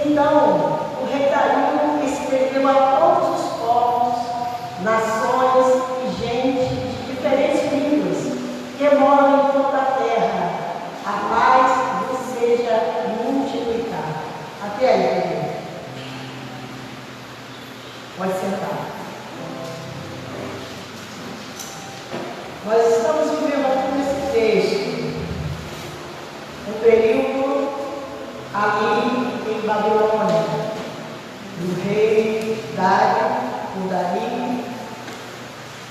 Então, o rei Dario escreveu a todos os povos, nações e gente de diferentes línguas que moram em toda a terra. A paz vos seja multiplicada. Até aí, querido. Pode sentar. Nós estamos vivendo aqui nesse texto um período ali em Babilônia, do rei Dário, o Dario,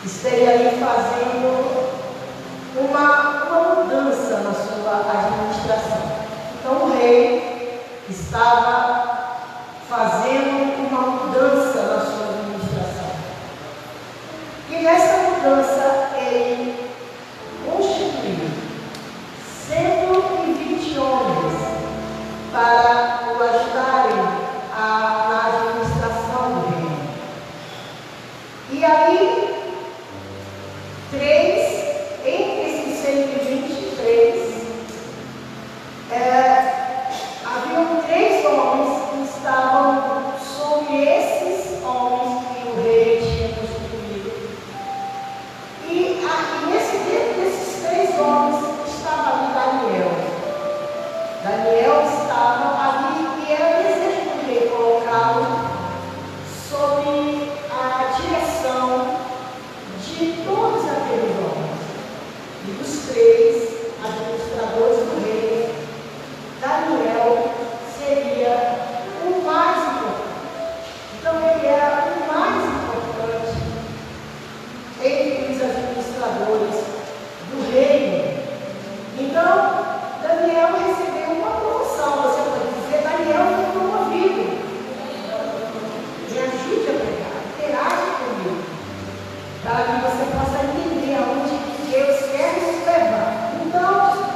esteja ali fazendo uma mudança na sua administração. Então o rei estava fazendo uma mudança na sua administração. E nessa mudança ele constituiu 120 homens para o ajudarem na administração do reino. E aí, entre esses 123, haviam 3 homens que estavam sobre esses homens que o rei tinha constituído. E dentro desses 3 homens estava ali Daniel. Daniel estava ali e era desejo do rei colocá-lo sob a direção de todos aqueles homens. E dos 3 administradores do rei, Daniel seria o mais importante. Então ele era o mais importante entre os administradores do reino. Então, Daniel recebeu uma promoção. Você pode dizer, Daniel foi promovido. Me ajude a pregar, interage comigo, para que você possa entender aonde Deus quer nos levar. Então,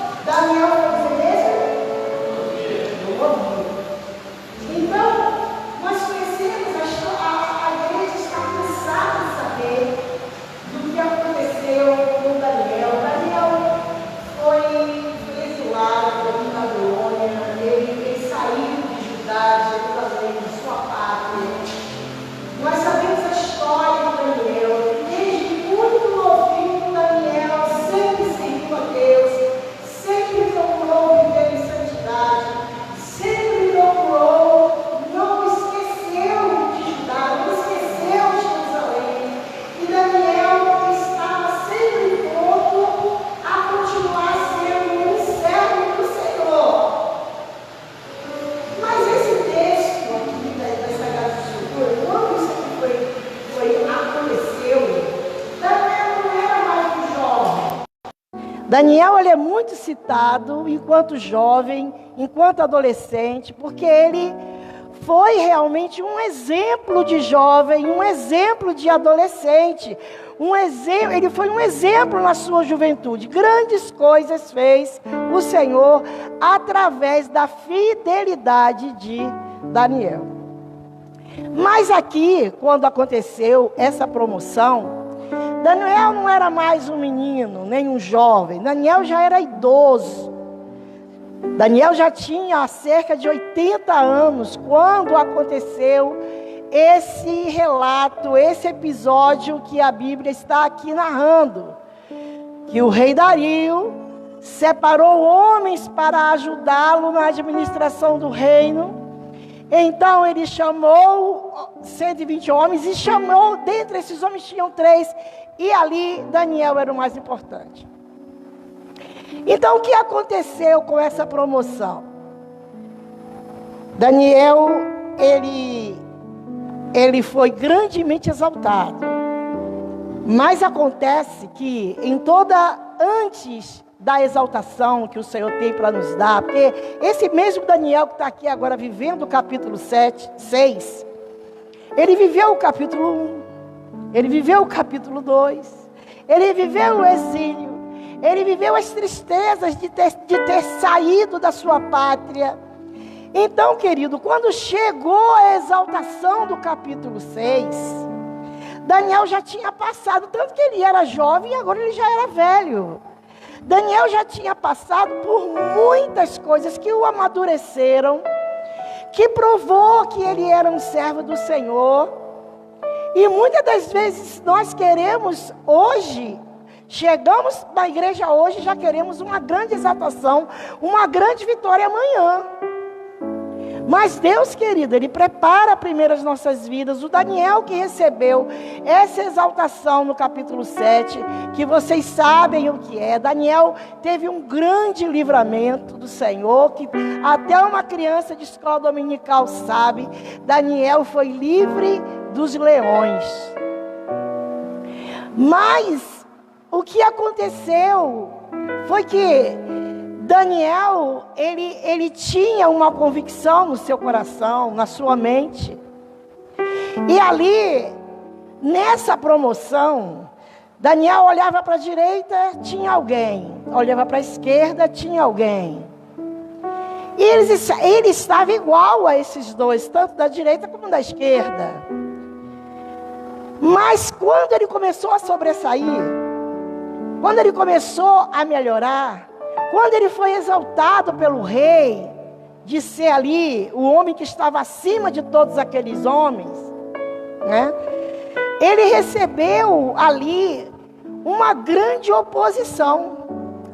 Daniel, ele é muito citado enquanto jovem, enquanto adolescente, porque ele foi realmente um exemplo de jovem, um exemplo de adolescente, ele foi um exemplo na sua juventude. Grandes coisas fez o Senhor através da fidelidade de Daniel. Mas aqui, quando aconteceu essa promoção, Daniel não era mais um menino, nem um jovem. Daniel já era idoso. Daniel já tinha cerca de 80 anos quando aconteceu esse relato, esse episódio que a Bíblia está aqui narrando. Que o rei Dario separou homens para ajudá-lo na administração do reino. Então ele chamou 120 homens e chamou, dentre esses homens tinham 3, e ali Daniel era o mais importante. Então o que aconteceu com essa promoção? Daniel, ele foi grandemente exaltado. Mas acontece que antes da exaltação que o Senhor tem para nos dar, porque esse mesmo Daniel que está aqui agora vivendo o capítulo 6, ele viveu o capítulo 1, ele viveu o capítulo 2, ele viveu o exílio, ele viveu as tristezas de ter saído da sua pátria. Então, querido, quando chegou a exaltação do capítulo 6, Daniel já tinha passado, tanto que ele era jovem e agora ele já era velho. Daniel já tinha passado por muitas coisas que o amadureceram, que provou que ele era um servo do Senhor. E muitas das vezes nós queremos hoje, chegamos na igreja hoje, já queremos uma grande exaltação, uma grande vitória amanhã. Mas Deus, querido, Ele prepara primeiro as nossas vidas. O Daniel que recebeu essa exaltação no capítulo 7, que vocês sabem o que é. Daniel teve um grande livramento do Senhor, que até uma criança de escola dominical sabe. Daniel foi livre dos leões. Mas o que aconteceu foi que Daniel, ele tinha uma convicção no seu coração, na sua mente. E ali, nessa promoção, Daniel olhava para a direita, tinha alguém. Olhava para a esquerda, tinha alguém. E ele estava igual a esses dois, tanto da direita como da esquerda. Mas quando ele começou a sobressair, quando ele começou a melhorar, quando ele foi exaltado pelo rei, de ser ali o homem que estava acima de todos aqueles homens, né? Ele recebeu ali uma grande oposição.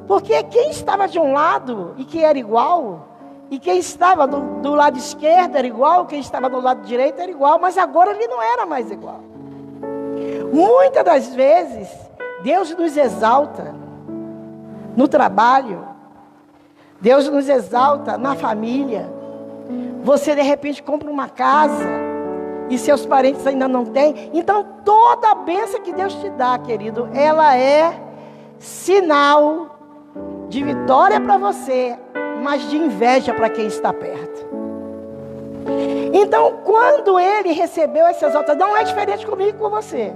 Porque quem estava de um lado e que era igual, e quem estava do lado esquerdo era igual, quem estava do lado direito era igual, mas agora ele não era mais igual. Muitas das vezes, Deus nos exalta no trabalho, Deus nos exalta na família. Você de repente compra uma casa e seus parentes ainda não têm. Então toda a bênção que Deus te dá, querido, ela é sinal de vitória para você, mas de inveja para quem está perto. Então quando ele recebeu essa exaltação, não é diferente comigo e com você.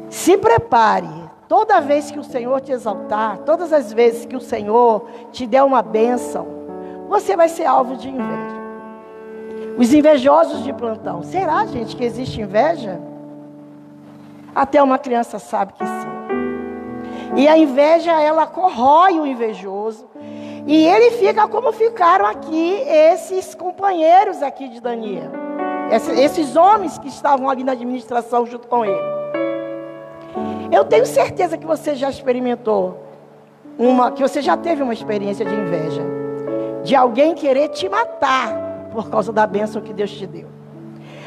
Se prepare. Toda vez que o Senhor te exaltar, todas as vezes que o Senhor te der uma bênção, você vai ser alvo de inveja. Os invejosos de plantão. Será, gente, que existe inveja? Até uma criança sabe que sim. E a inveja, ela corrói o invejoso. E ele fica como ficaram aqui esses companheiros aqui de Daniel. Esses homens que estavam ali na administração junto com ele. Eu tenho certeza que você já experimentou, que você já teve uma experiência de inveja. De alguém querer te matar por causa da bênção que Deus te deu.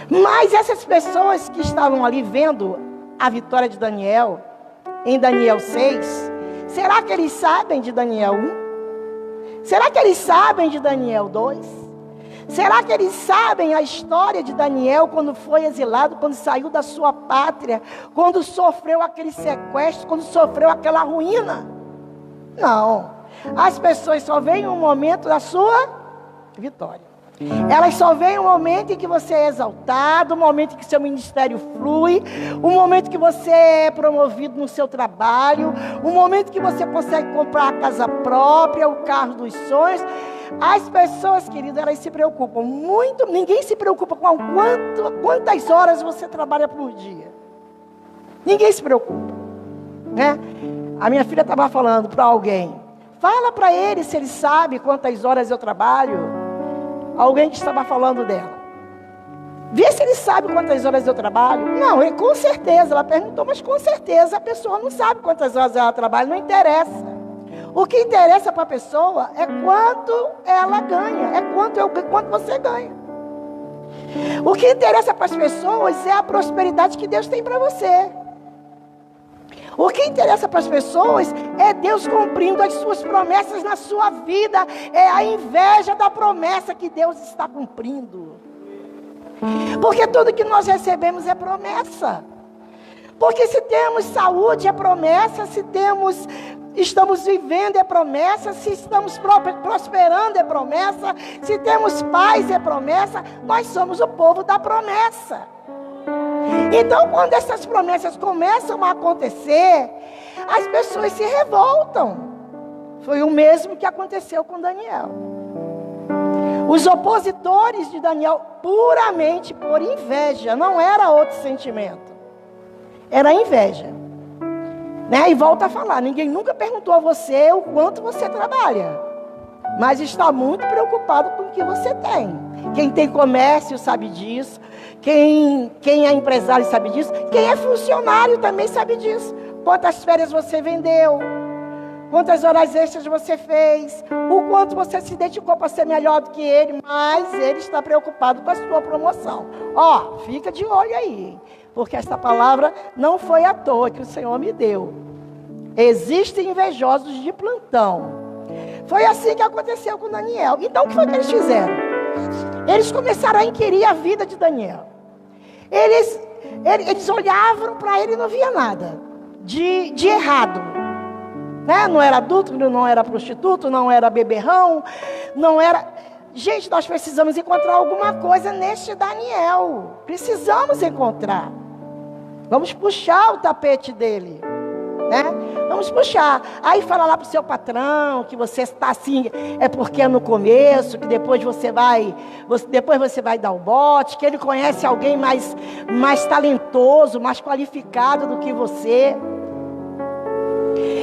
Mas essas pessoas que estavam ali vendo a vitória de Daniel, em Daniel 6, será que eles sabem de Daniel 1? Será que eles sabem de Daniel 2? Será que eles sabem a história de Daniel quando foi exilado, quando saiu da sua pátria, quando sofreu aquele sequestro, quando sofreu aquela ruína? Não. As pessoas só veem um momento da sua vitória. Elas só veem o momento em que você é exaltado, o momento em que seu ministério flui, o momento que você é promovido no seu trabalho, o momento que você consegue comprar a casa própria, o carro dos sonhos. As pessoas, querido, elas se preocupam muito. Ninguém se preocupa com quantas horas você trabalha por dia. Ninguém se preocupa, né? A minha filha estava falando para alguém: fala para ele se ele sabe quantas horas eu trabalho. Alguém que estava falando dela: vê se ele sabe quantas horas eu trabalho. Não, com certeza. Ela perguntou, mas com certeza a pessoa não sabe quantas horas ela trabalha. Não interessa. O que interessa para a pessoa é quanto ela ganha, é quanto você ganha. O que interessa para as pessoas é a prosperidade que Deus tem para você. O que interessa para as pessoas é Deus cumprindo as suas promessas na sua vida. É a inveja da promessa que Deus está cumprindo. Porque tudo que nós recebemos é promessa. Porque se temos saúde é promessa, se estamos vivendo é promessa, se estamos prosperando é promessa, se temos paz é promessa. Nós somos o povo da promessa. Então, quando essas promessas começam a acontecer, as pessoas se revoltam. Foi o mesmo que aconteceu com Daniel. Os opositores de Daniel, puramente por inveja, não era outro sentimento, era inveja, né? E volta a falar: ninguém nunca perguntou a você o quanto você trabalha, mas está muito preocupado com o que você tem. Quem tem comércio sabe disso. Quem é empresário sabe disso. Quem é funcionário também sabe disso. Quantas férias você vendeu, quantas horas extras você fez, o quanto você se dedicou para ser melhor do que ele. Mas ele está preocupado com a sua promoção. Ó, fica de olho aí, porque essa palavra não foi à toa que o Senhor me deu. Existem invejosos de plantão. Foi assim que aconteceu com Daniel. Então o que foi que eles fizeram? Eles começaram a inquirir a vida de Daniel. Eles olhavam para ele e não via nada de errado, né? Não era adulto, não era prostituto, não era beberrão, não era... Gente, nós precisamos encontrar alguma coisa neste Daniel. Precisamos encontrar. Vamos puxar o tapete dele, né? Vamos puxar. Aí fala lá para o seu patrão que você está assim, é porque é no começo, que depois você vai dar o bote, que ele conhece alguém mais talentoso, mais qualificado do que você.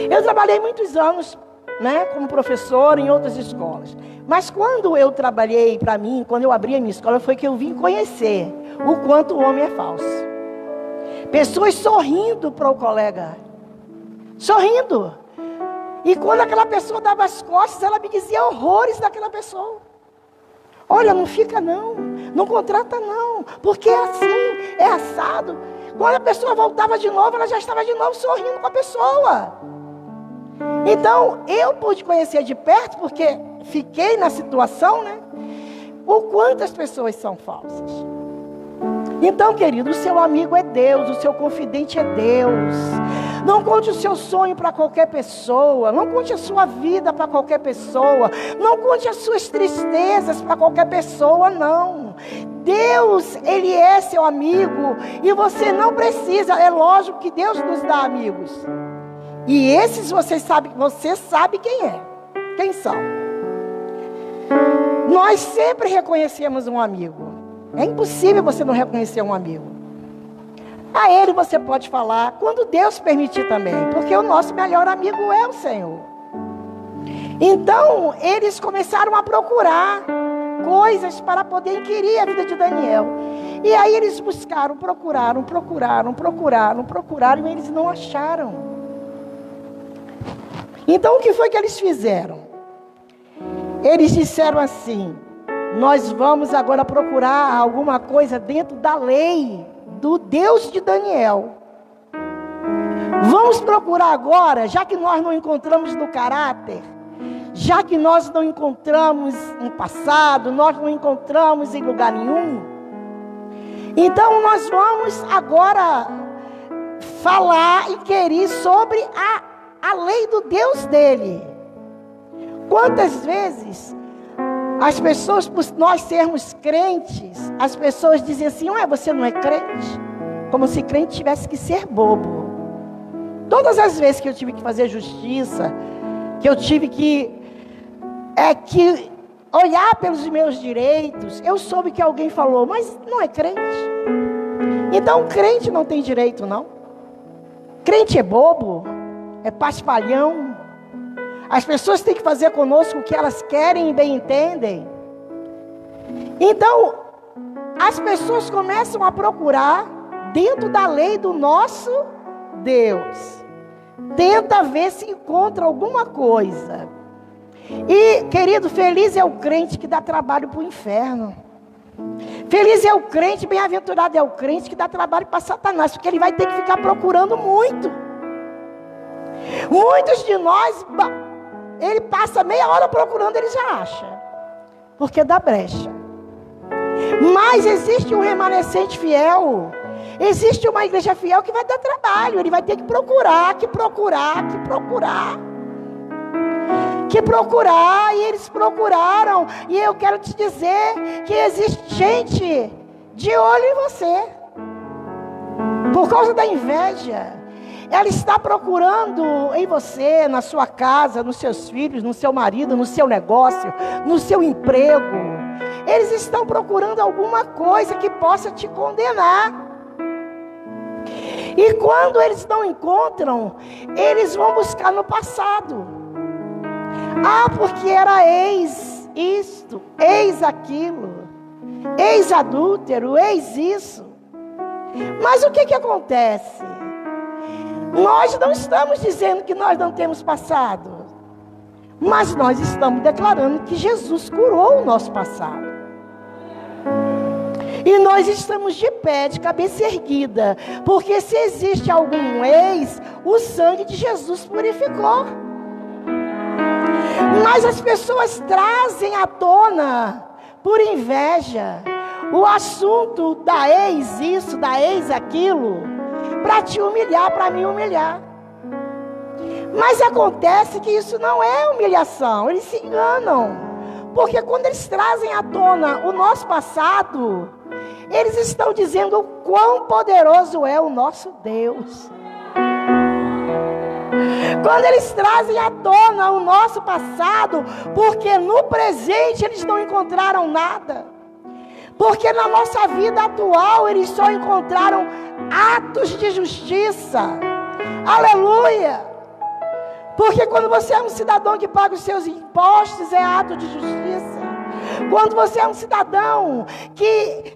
Eu trabalhei muitos anos, né, como professor em outras escolas. Mas quando eu trabalhei para mim, quando eu abri a minha escola, foi que eu vim conhecer o quanto o homem é falso. Pessoas sorrindo para o colega. Sorrindo. E quando aquela pessoa dava as costas, ela me dizia horrores daquela pessoa. Olha, não fica não. Não contrata não. Porque é assim, é assado. Quando a pessoa voltava de novo, ela já estava de novo sorrindo com a pessoa. Então, eu pude conhecer de perto, porque fiquei na situação, né? O quanto as pessoas são falsas. Então, querido, o seu amigo é Deus, o seu confidente é Deus. Não conte o seu sonho para qualquer pessoa. Não conte a sua vida para qualquer pessoa. Não conte as suas tristezas para qualquer pessoa, não. Deus, Ele é seu amigo. E você não precisa. É lógico que Deus nos dá amigos. E esses você sabe quem é. Quem são. Nós sempre reconhecemos um amigo. É impossível você não reconhecer um amigo. A ele você pode falar quando Deus permitir também, porque o nosso melhor amigo é o Senhor. Então, eles começaram a procurar coisas para poder inquirir a vida de Daniel. E aí eles procuraram, e eles não acharam. Então, o que foi que eles fizeram? Eles disseram assim: nós vamos agora procurar alguma coisa dentro da lei do Deus de Daniel. Vamos procurar agora, já que nós não encontramos no caráter, já que nós não encontramos no passado, nós não encontramos em lugar nenhum. Então nós vamos agora falar e querer sobre a lei do Deus dele. Quantas vezes as pessoas, por nós sermos crentes, as pessoas dizem assim: ué, você não é crente? Como se crente tivesse que ser bobo. Todas as vezes que eu tive que fazer justiça, que eu tive que olhar pelos meus direitos, eu soube que alguém falou: mas não é crente? Então crente não tem direito, não. Crente é bobo, é paspalhão. As pessoas têm que fazer conosco o que elas querem e bem entendem. Então, as pessoas começam a procurar dentro da lei do nosso Deus. Tenta ver se encontra alguma coisa. E, querido, feliz é o crente que dá trabalho para o inferno. Feliz é o crente, bem-aventurado é o crente que dá trabalho para Satanás, porque ele vai ter que ficar procurando muito. Muitos de nós, ele passa meia hora procurando, ele já acha, porque dá brecha. Mas existe um remanescente fiel, existe uma igreja fiel que vai dar trabalho. Ele vai ter que procurar, e eles procuraram. E eu quero te dizer que existe gente de olho em você, por causa da inveja. Ela está procurando em você, na sua casa, nos seus filhos, no seu marido, no seu negócio, no seu emprego. Eles estão procurando alguma coisa que possa te condenar. E quando eles não encontram, eles vão buscar no passado. Ah, porque era ex isto, ex aquilo, ex adúltero, ex isso. Mas o que acontece? Nós não estamos dizendo que nós não temos passado, mas nós estamos declarando que Jesus curou o nosso passado. E nós estamos de pé, de cabeça erguida, porque se existe algum ex, o sangue de Jesus purificou. Mas as pessoas trazem à tona, por inveja, o assunto da ex isso, da ex aquilo, para te humilhar, para me humilhar. Mas acontece que isso não é humilhação, eles se enganam. Porque quando eles trazem à tona o nosso passado, eles estão dizendo o quão poderoso é o nosso Deus. Quando eles trazem à tona o nosso passado, porque no presente eles não encontraram nada. Porque na nossa vida atual eles só encontraram atos de justiça. Aleluia! Porque quando você é um cidadão que paga os seus impostos, é ato de justiça. Quando você é um cidadão que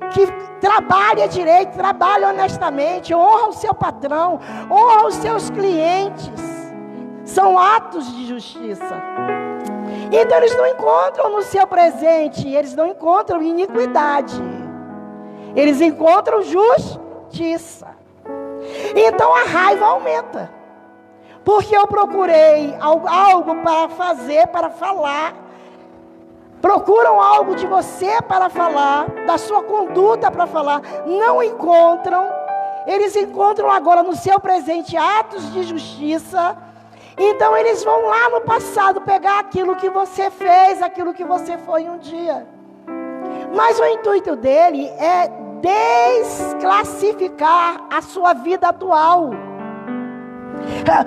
trabalha direito, trabalha honestamente, honra o seu patrão, honra os seus clientes, são atos de justiça. Então eles não encontram no seu presente, eles não encontram iniquidade, eles encontram justiça. Então a raiva aumenta, porque eu procurei algo para fazer, para falar. Procuram algo de você para falar, da sua conduta para falar, não encontram. Eles encontram agora no seu presente atos de justiça. Então eles vão lá no passado pegar aquilo que você fez, aquilo que você foi um dia. Mas o intuito dele é desclassificar a sua vida atual.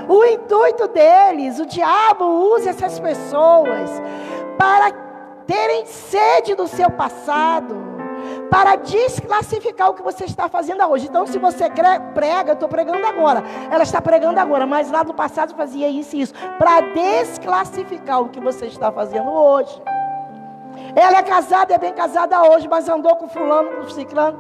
O intuito deles, o diabo usa essas pessoas para terem sede do seu passado, para desclassificar o que você está fazendo hoje. Então, se você prega, eu estou pregando agora, ela está pregando agora, mas lá no passado fazia isso e isso, para desclassificar o que você está fazendo hoje. Ela é casada, é bem casada hoje, mas andou com fulano, com ciclano.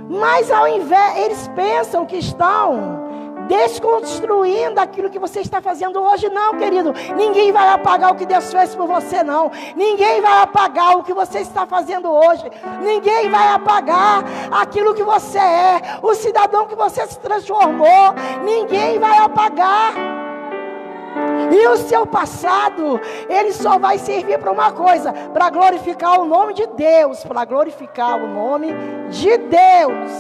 Mas ao invés, eles pensam que estão desconstruindo aquilo que você está fazendo hoje. Não, querido, ninguém vai apagar o que Deus fez por você, não. Ninguém vai apagar o que você está fazendo hoje. Ninguém vai apagar aquilo que você é, o cidadão que você se transformou. Ninguém vai apagar. E o seu passado, ele só vai servir para uma coisa, para glorificar o nome de Deus, para glorificar o nome de Deus.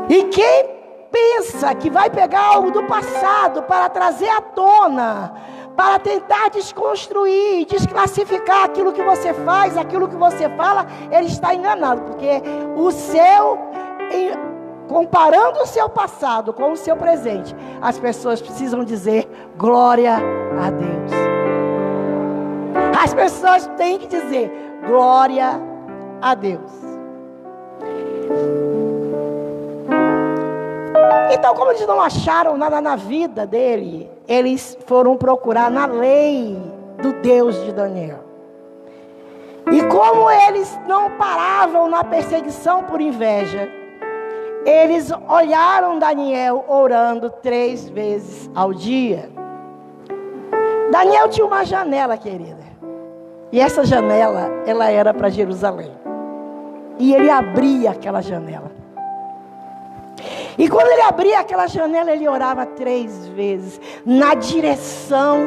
E quem pensa que vai pegar algo do passado para trazer à tona, para tentar desconstruir, desclassificar aquilo que você faz, aquilo que você fala, ele está enganado, porque comparando o seu passado com o seu presente, as pessoas precisam dizer glória a Deus. As pessoas têm que dizer glória a Deus. Então, como eles não acharam nada na vida dele, eles foram procurar na lei do Deus de Daniel. E como eles não paravam na perseguição por inveja, eles olharam Daniel orando 3 vezes ao dia. Daniel tinha uma janela, querida. E essa janela, ela era para Jerusalém. E ele abria aquela janela. E quando ele abria aquela janela, ele orava 3 vezes na direção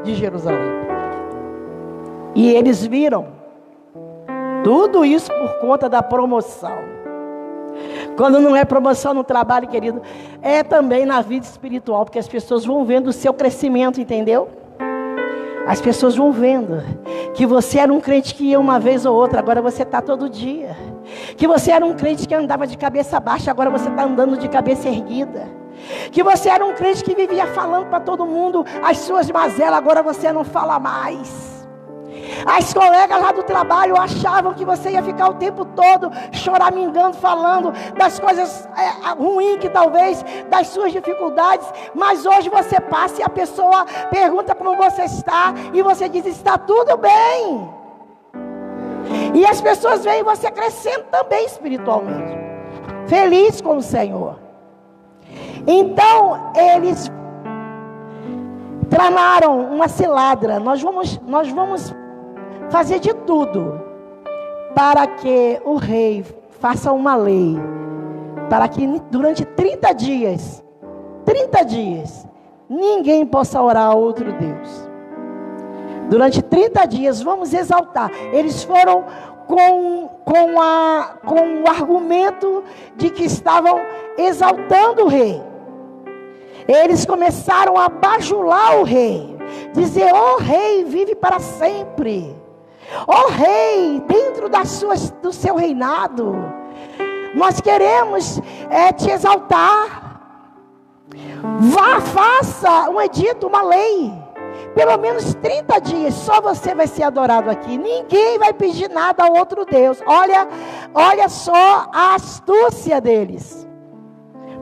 de Jerusalém. E eles viram tudo isso por conta da promoção. Quando não é promoção no trabalho, querido, é também na vida espiritual, porque as pessoas vão vendo o seu crescimento, entendeu? As pessoas vão vendo que você era um crente que ia uma vez ou outra, agora você está todo dia. Que você era um crente que andava de cabeça baixa, agora você está andando de cabeça erguida. Que você era um crente que vivia falando para todo mundo as suas mazelas, agora você não fala mais. As colegas lá do trabalho achavam que você ia ficar o tempo todo choramingando, falando das coisas ruins que talvez, das suas dificuldades. Mas hoje você passa e a pessoa pergunta como você está e você diz, está tudo bem. E as pessoas veem você crescendo também espiritualmente, feliz com o Senhor. Então eles tramaram uma cilada. Nós vamos fazer de tudo para que o rei faça uma lei, para que durante 30 dias, ninguém possa orar a outro Deus. Durante 30 dias, vamos exaltar. Eles foram com o argumento de que estavam exaltando o rei. Eles começaram a bajular o rei, dizer, ó rei, vive para sempre. Ó rei, dentro do seu reinado, nós queremos te exaltar. Vá, faça um edito, uma lei. Pelo menos 30 dias, só você vai ser adorado aqui. Ninguém vai pedir nada a outro Deus. Olha só a astúcia deles.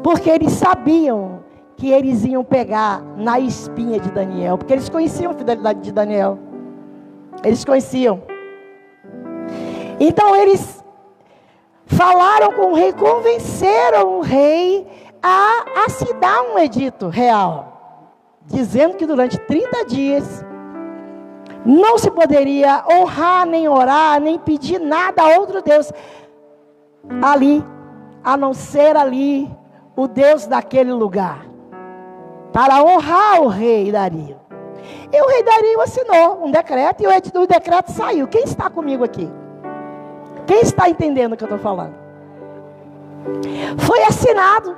Porque eles sabiam que eles iam pegar na espinha de Daniel. Porque eles conheciam a fidelidade de Daniel. Eles conheciam. Então eles falaram com o rei, convenceram o rei a se dar um edito real, dizendo que durante 30 dias não se poderia honrar, nem orar, nem pedir nada a outro Deus ali, a não ser ali o Deus daquele lugar, para honrar o rei Dario. E o rei Dario assinou um decreto, e o decreto saiu. Quem está comigo aqui? Quem está entendendo o que eu estou falando? Foi assinado.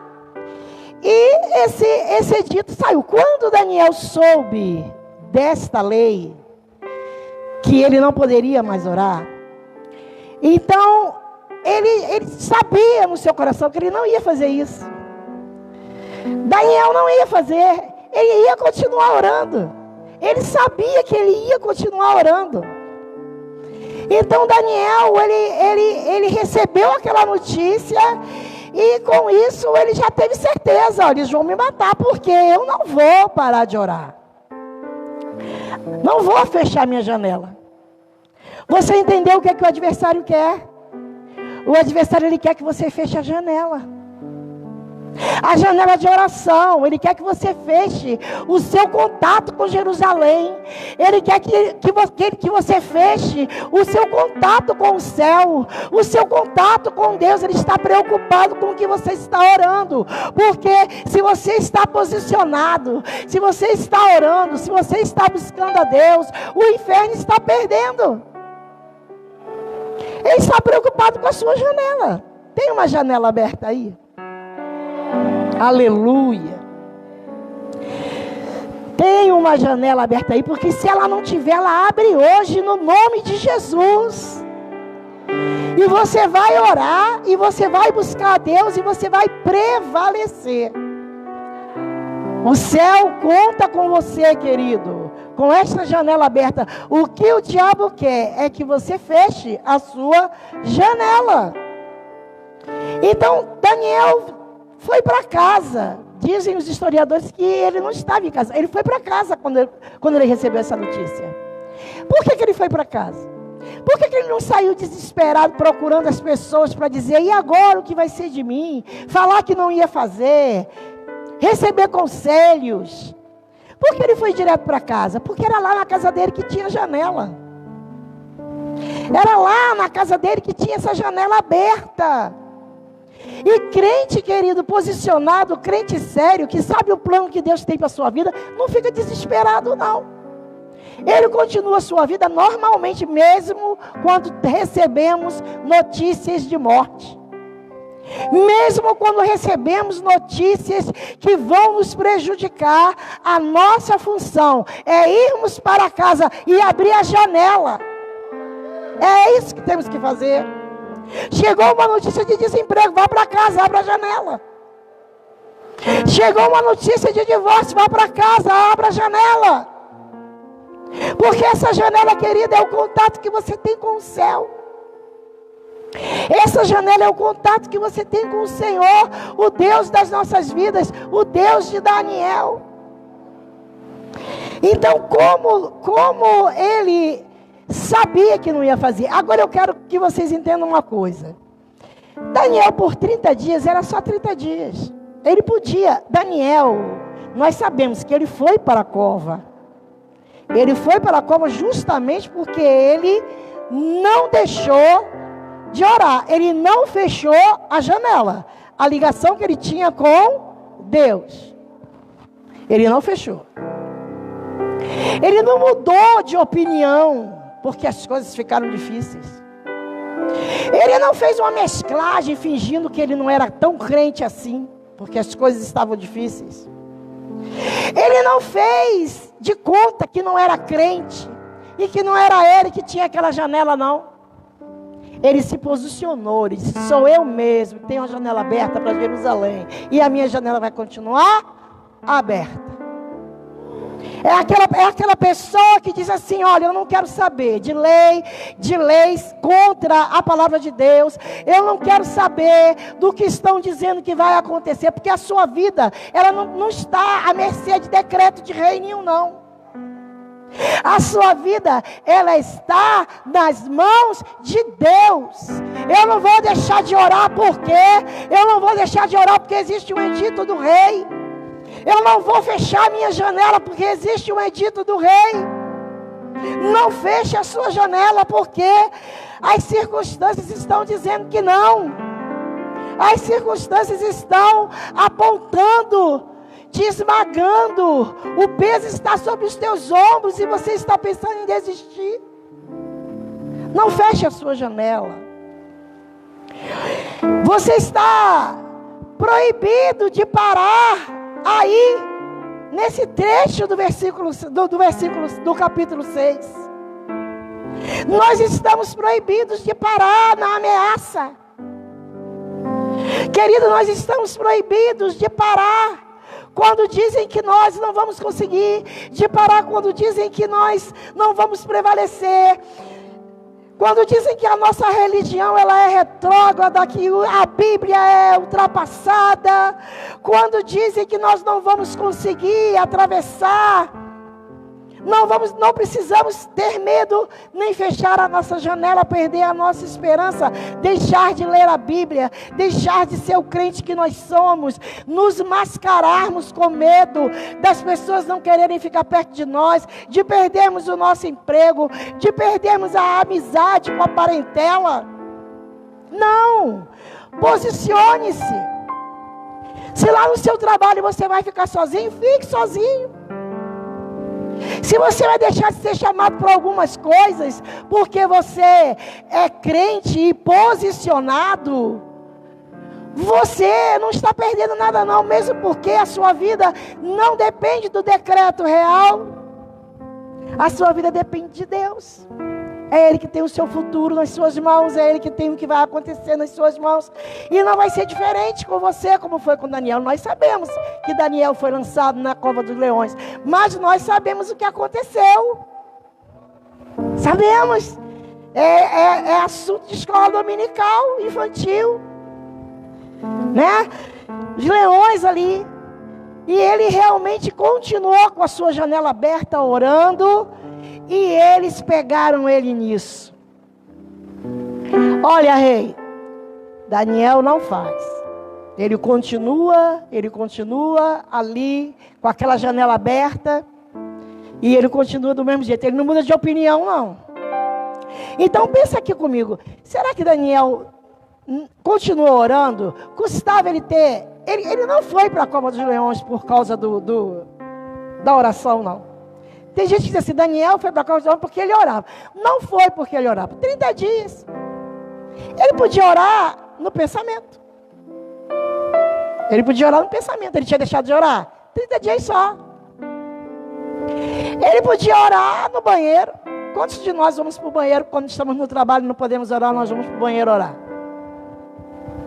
E esse edito saiu. Quando Daniel soube desta lei, que ele não poderia mais orar, então ele sabia no seu coração que ele não ia fazer isso. Daniel não ia fazer, ele ia continuar orando. Ele sabia que ele ia continuar orando. Então Daniel, ele recebeu aquela notícia, e com isso ele já teve certeza, olha, eles vão me matar, porque eu não vou parar de orar. Não vou fechar minha janela. Você entendeu o que é que o adversário quer? O adversário, ele quer que você feche a janela. A janela de oração. Ele quer que você feche o seu contato com Jerusalém. Ele quer que você feche o seu contato com o céu, o seu contato com Deus. Ele está preocupado com o que você está orando, porque se você está posicionado, se você está orando, se você está buscando a Deus, o inferno está perdendo. Ele está preocupado com a sua janela. Tem uma janela aberta aí? Aleluia. Tem uma janela aberta aí, porque se ela não tiver, ela abre hoje no nome de Jesus. E você vai orar, e você vai buscar a Deus, e você vai prevalecer. O céu conta com você, querido, com esta janela aberta. O que o diabo quer é que você feche a sua janela. Então, Daniel foi para casa. Dizem os historiadores que ele não estava em casa. Ele foi para casa quando ele recebeu essa notícia. Por que ele foi para casa? Por que ele não saiu desesperado procurando as pessoas para dizer: e agora o que vai ser de mim? Falar que não ia fazer, receber conselhos. Por que ele foi direto para casa? Porque era lá na casa dele que tinha janela. Era lá na casa dele que tinha essa janela aberta. E crente, querido, posicionado, crente sério, que sabe o plano que Deus tem para a sua vida, não fica desesperado, não. Ele continua a sua vida normalmente, mesmo quando recebemos notícias de morte. Mesmo quando recebemos notícias que vão nos prejudicar, a nossa função é irmos para casa e abrir a janela. É isso que temos que fazer. Chegou uma notícia de desemprego, vá para casa, abra a janela. Chegou uma notícia de divórcio, vá para casa, abra a janela. Porque essa janela, querida, é o contato que você tem com o céu. Essa janela é o contato que você tem com o Senhor, o Deus das nossas vidas, o Deus de Daniel. Então, como ele sabia que não ia fazer. Agora eu quero que vocês entendam uma coisa. Daniel, por 30 dias, era só 30 dias. Ele podia. Daniel, nós sabemos que ele foi para a cova. Ele foi para a cova justamente porque ele não deixou de orar. Ele não fechou a janela. A ligação que ele tinha com Deus. Ele não fechou. Ele não mudou de opinião porque as coisas ficaram difíceis. Ele não fez uma mesclagem fingindo que ele não era tão crente assim, porque as coisas estavam difíceis. Ele não fez de conta que não era crente e que não era ele que tinha aquela janela, não. Ele se posicionou, ele disse: sou eu mesmo, tenho uma janela aberta para Jerusalém, e a minha janela vai continuar aberta. É aquela pessoa que diz assim: olha, eu não quero saber de leis contra a palavra de Deus. Eu não quero saber do que estão dizendo que vai acontecer, porque a sua vida, ela não está à mercê de decreto de rei nenhum, não. A sua vida, ela está nas mãos de Deus. Eu não vou deixar de orar porque existe um edito do rei. Eu não vou fechar minha janela porque existe um edito do rei. Não feche a sua janela porque as circunstâncias estão dizendo que não. As circunstâncias estão apontando, te esmagando. O peso está sobre os teus ombros e você está pensando em desistir. Não feche a sua janela. Você está proibido de parar aí, nesse trecho do capítulo 6. Nós estamos proibidos de parar na ameaça. Querido, nós estamos proibidos de parar quando dizem que nós não vamos conseguir, de parar quando dizem que nós não vamos prevalecer, quando dizem que a nossa religião ela é retrógrada, que a Bíblia é ultrapassada, quando dizem que nós não vamos conseguir atravessar, não precisamos ter medo, nem fechar a nossa janela, perder a nossa esperança, deixar de ler a Bíblia, deixar de ser o crente que nós somos, nos mascararmos com medo das pessoas não quererem ficar perto de nós, de perdermos o nosso emprego, de perdermos a amizade com a parentela. Não, posicione-se. Se lá no seu trabalho você vai ficar sozinho, fique sozinho. Se você vai deixar de ser chamado por algumas coisas, porque você é crente e posicionado, Você não está perdendo nada não, mesmo porque a sua vida não depende do decreto real. A sua vida depende de Deus. É Ele que tem o seu futuro nas suas mãos. É Ele que tem o que vai acontecer nas suas mãos. E não vai ser diferente com você, como foi com Daniel. Nós sabemos que Daniel foi lançado na cova dos leões. Mas nós sabemos o que aconteceu. Sabemos. É assunto de escola dominical, infantil. Né? Os leões ali. E ele realmente continuou com a sua janela aberta, orando. E eles pegaram ele nisso. Olha, rei, Daniel não faz. Ele continua ali, com aquela janela aberta. E ele continua do mesmo jeito. Ele não muda de opinião, não. Então pensa aqui comigo. Será que Daniel continuou orando? Custava ele ter... Ele não foi para a cova dos leões por causa da oração, não. Tem gente que diz assim, Daniel foi para a cova dos leões porque ele orava. Não foi porque ele orava. 30 dias. Ele podia orar no pensamento. Ele tinha deixado de orar. 30 dias só. Ele podia orar no banheiro. Quantos de nós vamos para o banheiro quando estamos no trabalho e não podemos orar, nós vamos para o banheiro orar?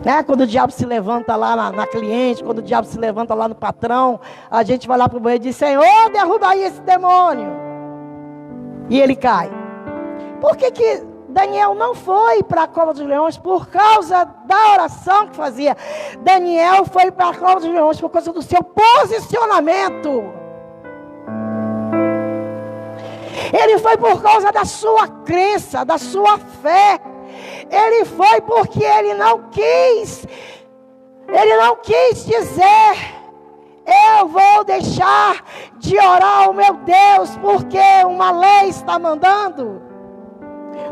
Né? Quando o diabo se levanta lá na cliente, quando o diabo se levanta lá no patrão, a gente vai lá para o banheiro e diz, Senhor, derruba aí esse demônio. E ele cai. Por que Daniel não foi para a cova dos leões? Por causa da oração que fazia. Daniel foi para a cova dos leões por causa do seu posicionamento. Ele foi por causa da sua crença, da sua fé. Ele foi porque ele não quis dizer, eu vou deixar de orar ao meu Deus, porque uma lei está mandando,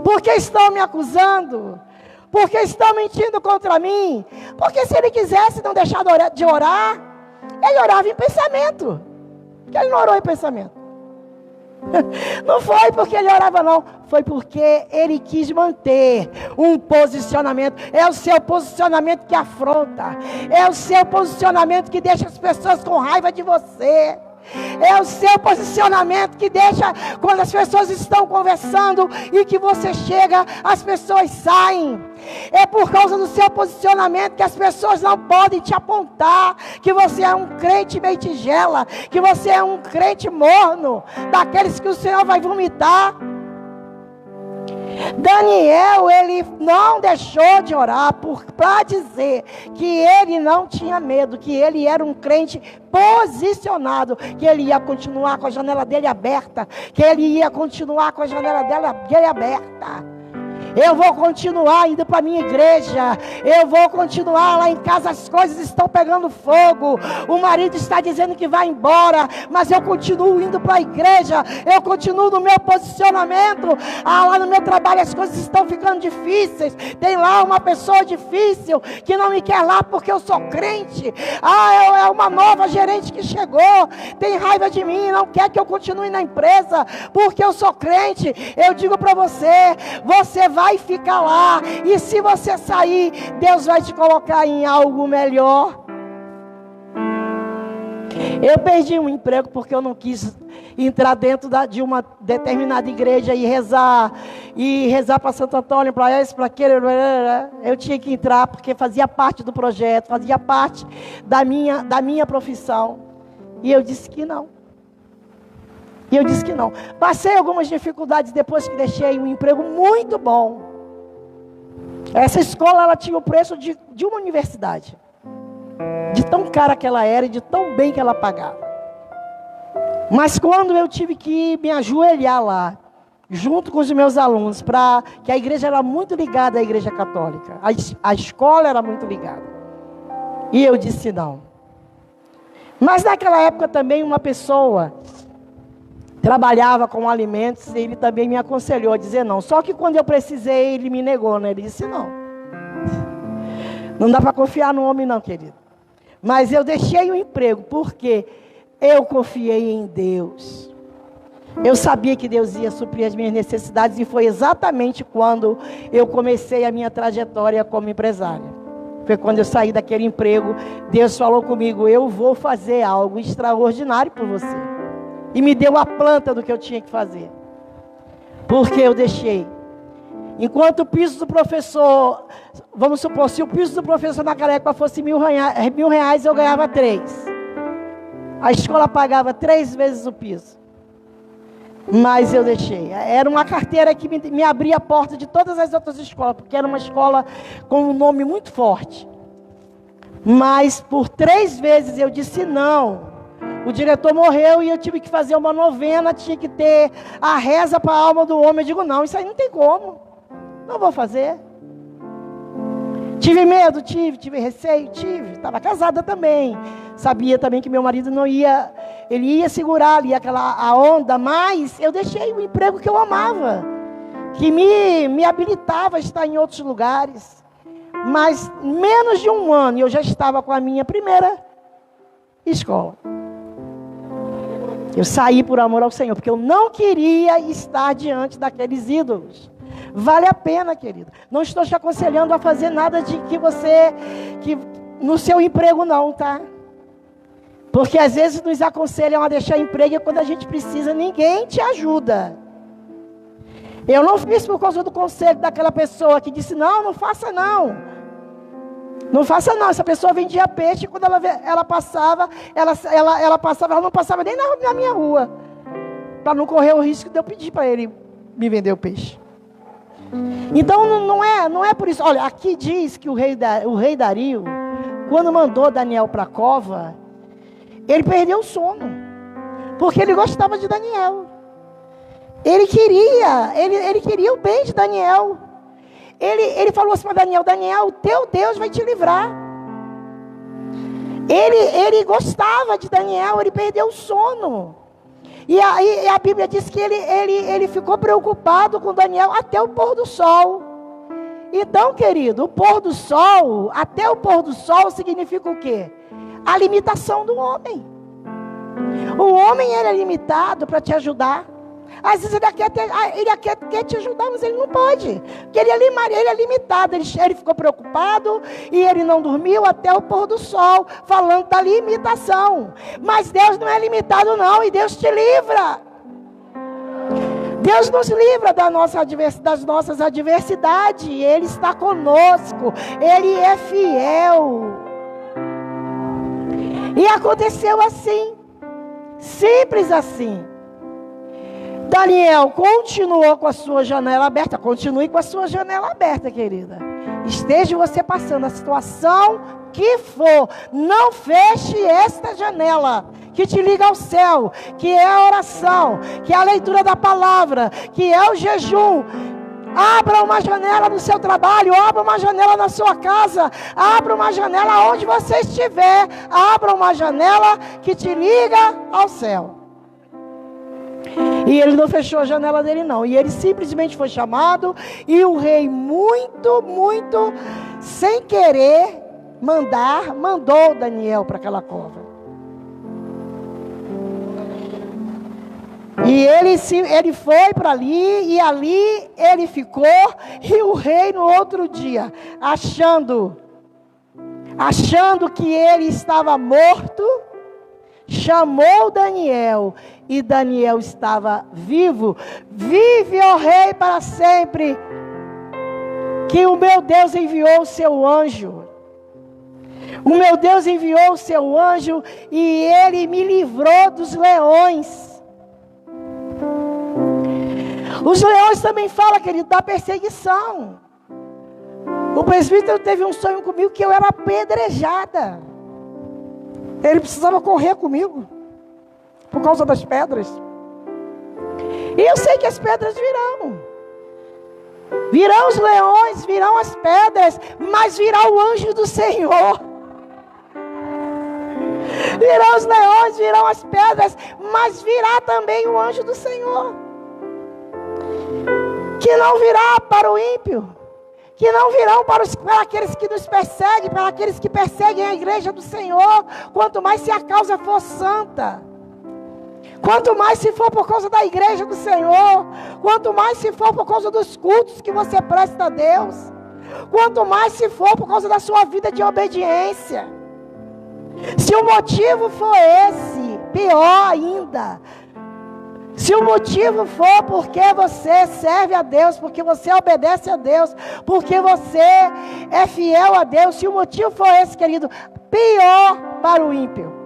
porque estão me acusando, porque estão mentindo contra mim. Porque se ele quisesse não deixar de orar, ele orava em pensamento. Porque ele não orou em pensamento. Não foi porque ele orava, não. Foi porque ele quis manter um posicionamento. É o seu posicionamento que afronta. É o seu posicionamento que deixa as pessoas com raiva de você. É o seu posicionamento que deixa, quando as pessoas estão conversando e que você chega, as pessoas saem. É por causa do seu posicionamento que as pessoas não podem te apontar que você é um crente meio tigela, que você é um crente morno, daqueles que o Senhor vai vomitar. Daniel, ele não deixou de orar para dizer que ele não tinha medo, que ele era um crente posicionado, que ele ia continuar com a janela dele aberta, que ele ia continuar com a janela dele aberta. Eu vou continuar indo para a minha igreja. Eu vou continuar lá em casa. As coisas estão pegando fogo. O marido está dizendo que vai embora. Mas eu continuo indo para a igreja. Eu continuo no meu posicionamento. Lá no meu trabalho as coisas estão ficando difíceis. Tem lá uma pessoa difícil que não me quer lá porque eu sou crente. É uma nova gerente que chegou. Tem raiva de mim. Não quer que eu continue na empresa porque eu sou crente. Eu digo para você, você vai ficar lá, e se você sair, Deus vai te colocar em algo melhor. Eu perdi um emprego porque eu não quis entrar dentro de uma determinada igreja e rezar para Santo Antônio, para esse, para aquele. Eu tinha que entrar porque fazia parte do projeto, fazia parte da minha profissão, e eu disse que não. Passei algumas dificuldades depois que deixei um emprego muito bom. Essa escola, ela tinha o preço de uma universidade. De tão cara que ela era e de tão bem que ela pagava. Mas quando eu tive que me ajoelhar lá, junto com os meus alunos, que a igreja era muito ligada à igreja católica. A escola era muito ligada. E eu disse não. Mas naquela época também uma pessoa trabalhava com alimentos, e ele também me aconselhou a dizer não. Só que quando eu precisei, ele me negou, né? Ele disse não. Não dá para confiar no homem não, querido. Mas eu deixei o emprego, porque eu confiei em Deus. Eu sabia que Deus ia suprir as minhas necessidades, e foi exatamente quando eu comecei a minha trajetória como empresária. Foi quando eu saí daquele emprego, Deus falou comigo: eu vou fazer algo extraordinário por você. E me deu a planta do que eu tinha que fazer. Porque eu deixei. Enquanto o piso do professor, vamos supor, se o piso do professor naquela época fosse R$1.000, eu ganhava 3. A escola pagava 3 vezes o piso. Mas eu deixei. Era uma carteira que me abria a porta de todas as outras escolas, porque era uma escola com um nome muito forte. Mas por 3 vezes eu disse não. O diretor morreu e eu tive que fazer uma novena, tinha que ter a reza para a alma do homem. Eu digo: não, isso aí não tem como. Não vou fazer. Tive medo? Tive receio? Tive. Estava casada também. Sabia também que meu marido não ia, ele ia segurar ali a onda, mas eu deixei o emprego que eu amava, que me habilitava a estar em outros lugares. Mas menos de 1 ano eu já estava com a minha primeira escola. Eu saí por amor ao Senhor, porque eu não queria estar diante daqueles ídolos. Vale a pena, querido. Não estou te aconselhando a fazer nada de que no seu emprego não, tá? Porque às vezes nos aconselham a deixar emprego e quando a gente precisa, ninguém te ajuda. Eu não fiz por causa do conselho daquela pessoa que disse: não faça não. Não faça não. Essa pessoa vendia peixe e quando ela passava, ela não passava nem na minha rua. Para não correr o risco de eu pedir para ele me vender o peixe. Então não é por isso. Olha, aqui diz que o rei Dario, quando mandou Daniel para a cova, ele perdeu o sono, porque ele gostava de Daniel. Ele queria o bem de Daniel. Ele falou assim para Daniel: Daniel, o teu Deus vai te livrar. Ele gostava de Daniel, ele perdeu o sono. E aí a Bíblia diz que ele ficou preocupado com Daniel até o pôr do sol. Então, querido, o pôr do sol, até o pôr do sol significa o quê? A limitação do homem. O homem, ele é limitado para te ajudar. Às vezes ele quer te ajudar, mas ele não pode. Porque ele é limitado. Ele ficou preocupado e ele não dormiu até o pôr do sol, falando da limitação. Mas Deus não é limitado não, e Deus te livra. Deus nos livra das nossas adversidades. Ele está conosco. Ele é fiel. E aconteceu assim. Simples assim. Daniel continuou com a sua janela aberta. Continue com a sua janela aberta, querida. Esteja você passando a situação que for, não feche esta janela que te liga ao céu, que é a oração, que é a leitura da palavra, que é o jejum. Abra uma janela no seu trabalho, abra uma janela na sua casa, abra uma janela onde você estiver, abra uma janela que te liga ao céu. E ele não fechou a janela dele não, e ele simplesmente foi chamado, e o rei muito sem querer mandou Daniel para aquela cova. E ele foi para ali, e ali ele ficou, e o rei no outro dia, achando que ele estava morto, chamou Daniel, e Daniel estava vivo. Vive, ó rei, para sempre, que o meu Deus enviou o seu anjo. O meu Deus enviou o seu anjo, e ele me livrou dos leões. Os leões também falam, querido, da perseguição. O presbítero teve um sonho comigo que eu era apedrejada. Ele precisava correr comigo por causa das pedras. E eu sei que as pedras virão. Virão os leões, virão as pedras, mas virá o anjo do Senhor. Virão os leões, virão as pedras, mas virá também o anjo do Senhor. Que não virá para o ímpio, que não virão para aqueles que nos perseguem, para aqueles que perseguem a igreja do Senhor, quanto mais se a causa for santa, quanto mais se for por causa da igreja do Senhor, quanto mais se for por causa dos cultos que você presta a Deus. Quanto mais se for por causa da sua vida de obediência. Se o motivo for esse, pior ainda. Se o motivo for porque você serve a Deus, porque você obedece a Deus, porque você é fiel a Deus, se o motivo for esse, querido, pior para o ímpio.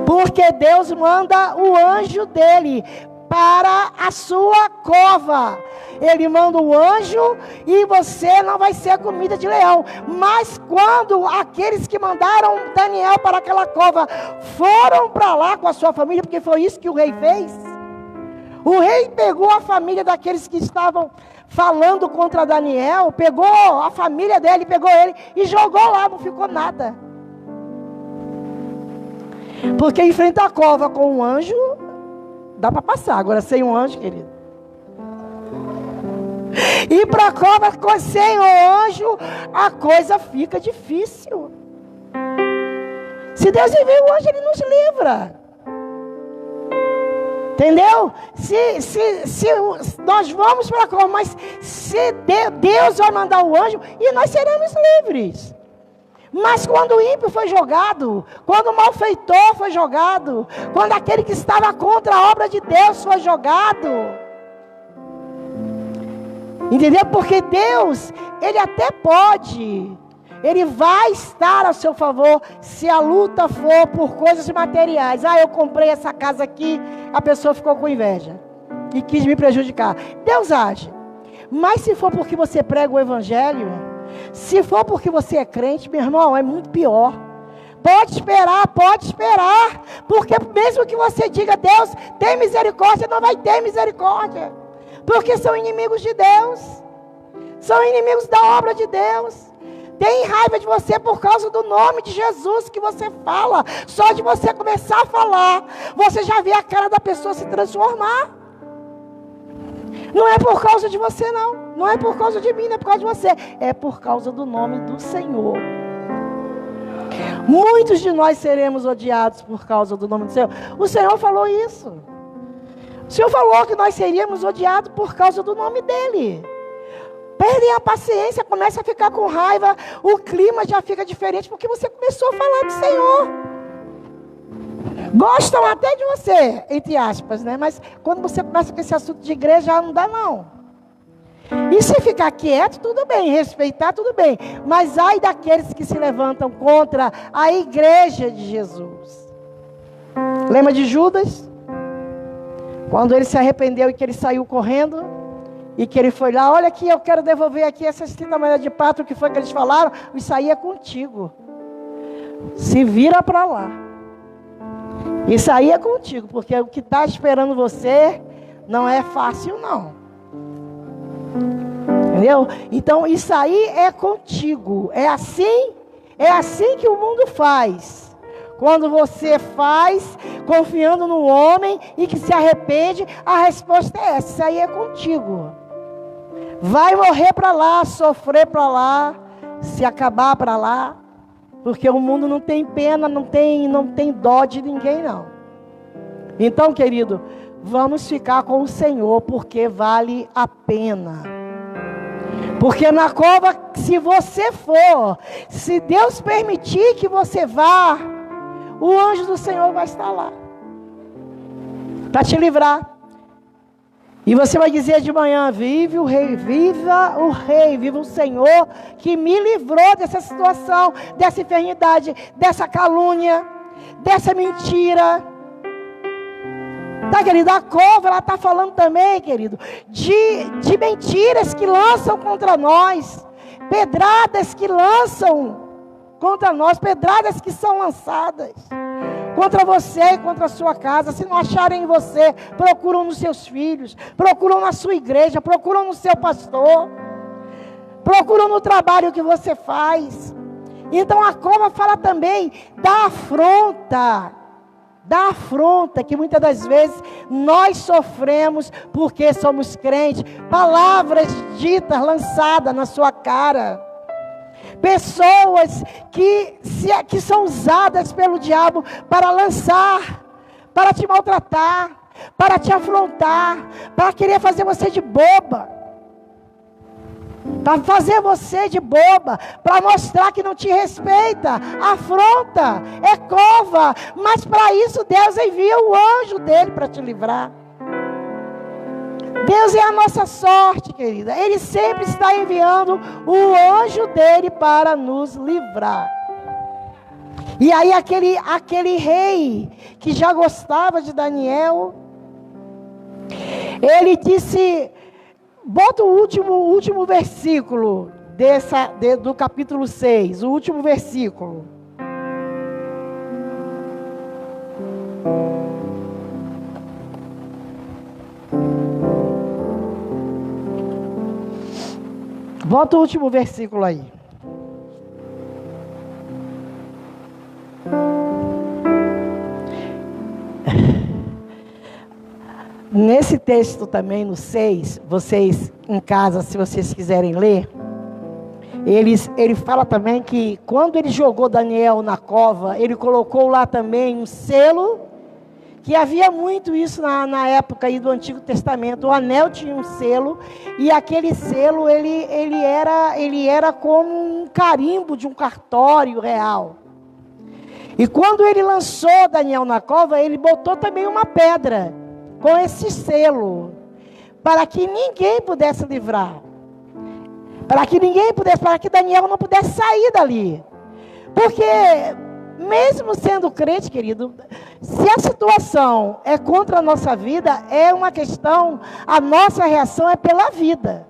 Porque Deus manda o anjo dele para a sua cova. Ele manda o anjo e você não vai ser comida de leão. Mas quando aqueles que mandaram Daniel para aquela cova foram para lá com a sua família, porque foi isso que o rei fez. O rei pegou a família daqueles que estavam falando contra Daniel, pegou a família dele, pegou ele e jogou lá, não ficou nada. Porque em frente à cova com um anjo, dá para passar. Agora sem um anjo, querido. E para a cova sem o anjo, a coisa fica difícil. Se Deus envia o anjo, Ele nos livra. Entendeu? Se nós vamos para a cova, mas se Deus vai mandar o anjo, e nós seremos livres. Mas quando o ímpio foi jogado, quando o malfeitor foi jogado, quando aquele que estava contra a obra de Deus foi jogado, entendeu? Porque Deus, Ele até pode, Ele vai estar a seu favor, se a luta for por coisas materiais. Eu comprei essa casa aqui, a pessoa ficou com inveja e quis me prejudicar. Deus age. Mas se for porque você prega o evangelho, se for porque você é crente, meu irmão, é muito pior. Pode esperar, porque mesmo que você diga, Deus, tem misericórdia, não vai ter misericórdia. Porque são inimigos de Deus, são inimigos da obra de Deus. Tem raiva de você por causa do nome de Jesus que você fala. Só de você começar a falar, você já vê a cara da pessoa se transformar. Não é por causa de você não. Não é por causa de mim, não é por causa de você. É por causa do nome do Senhor. Muitos de nós seremos odiados por causa do nome do Senhor. O Senhor falou isso. O Senhor falou que nós seríamos odiados por causa do nome dEle. Perdem a paciência, começa a ficar com raiva. O clima já fica diferente porque você começou a falar do Senhor. Gostam até de você, entre aspas, né? Mas quando você começa com esse assunto de igreja, não dá não. E se ficar quieto, tudo bem, respeitar, tudo bem. Mas ai daqueles que se levantam contra a igreja de Jesus. Lembra de Judas? Quando ele se arrependeu e que ele saiu correndo, e que ele foi lá, olha aqui, eu quero devolver aqui essas 30 moedas de prata, o que foi que eles falaram? Isso aí é contigo. Se vira para lá. Isso aí é contigo, porque o que está esperando você não é fácil não. Entendeu? Então isso aí é contigo. É assim que o mundo faz. Quando você faz confiando no homem e que se arrepende, a resposta é essa. Isso aí é contigo. Vai morrer para lá, sofrer para lá, se acabar para lá. Porque o mundo não tem pena, não tem dó de ninguém não. Então, querido, vamos ficar com o Senhor, porque vale a pena. Porque na cova, se você for, se Deus permitir que você vá, o anjo do Senhor vai estar lá, para te livrar. E você vai dizer de manhã, vive o Rei, viva o Rei, viva o Senhor, que me livrou dessa situação, dessa enfermidade, dessa calúnia, dessa mentira. Tá, querido? A cova, ela está falando também, querido, de mentiras que lançam contra nós, pedradas que lançam contra nós, pedradas que são lançadas contra você e contra a sua casa. Se não acharem em você, procuram nos seus filhos, procuram na sua igreja, procuram no seu pastor, procuram no trabalho que você faz. Então a cova fala também da afronta que muitas das vezes nós sofremos porque somos crentes. Palavras ditas, lançadas na sua cara. Pessoas que são usadas pelo diabo para lançar, para te maltratar, para te afrontar, para querer fazer você de boba. para fazer você de boba, para mostrar que não te respeita, afronta, é cova. Mas para isso Deus envia o anjo dele para te livrar. Deus é a nossa sorte, querida. Ele sempre está enviando o anjo dele para nos livrar. E aí aquele rei que já gostava de Daniel, ele disse, bota o último versículo do capítulo 6, o último versículo. Bota o último versículo aí. Nesse texto também, no 6, vocês em casa, se vocês quiserem ler, ele fala também que quando ele jogou Daniel na cova, ele colocou lá também um selo, que havia muito isso na época aí do Antigo Testamento. O anel tinha um selo, e aquele selo ele era como um carimbo de um cartório real. E quando ele lançou Daniel na cova, ele botou também uma pedra com esse selo, para que ninguém pudesse livrar, para que Daniel não pudesse sair dali. Porque mesmo sendo crente, querido, se a situação é contra a nossa vida, é uma questão, a nossa reação é pela vida.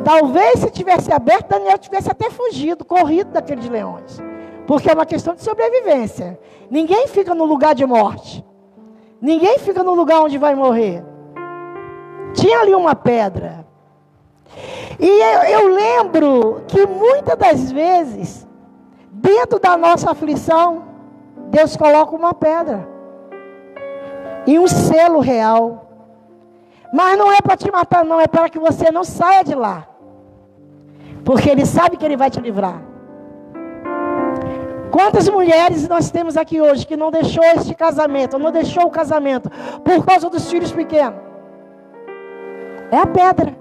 Talvez se tivesse aberto, Daniel tivesse até fugido, corrido daqueles leões, porque é uma questão de sobrevivência. Ninguém fica no lugar de morte. Ninguém fica no lugar onde vai morrer. Tinha ali uma pedra. E eu lembro que muitas das vezes, dentro da nossa aflição, Deus coloca uma pedra e um selo real. Mas não é para te matar, não. É para que você não saia de lá, porque Ele sabe que Ele vai te livrar. Quantas mulheres nós temos aqui hoje que não deixou este casamento, não deixou o casamento por causa dos filhos pequenos? É a pedra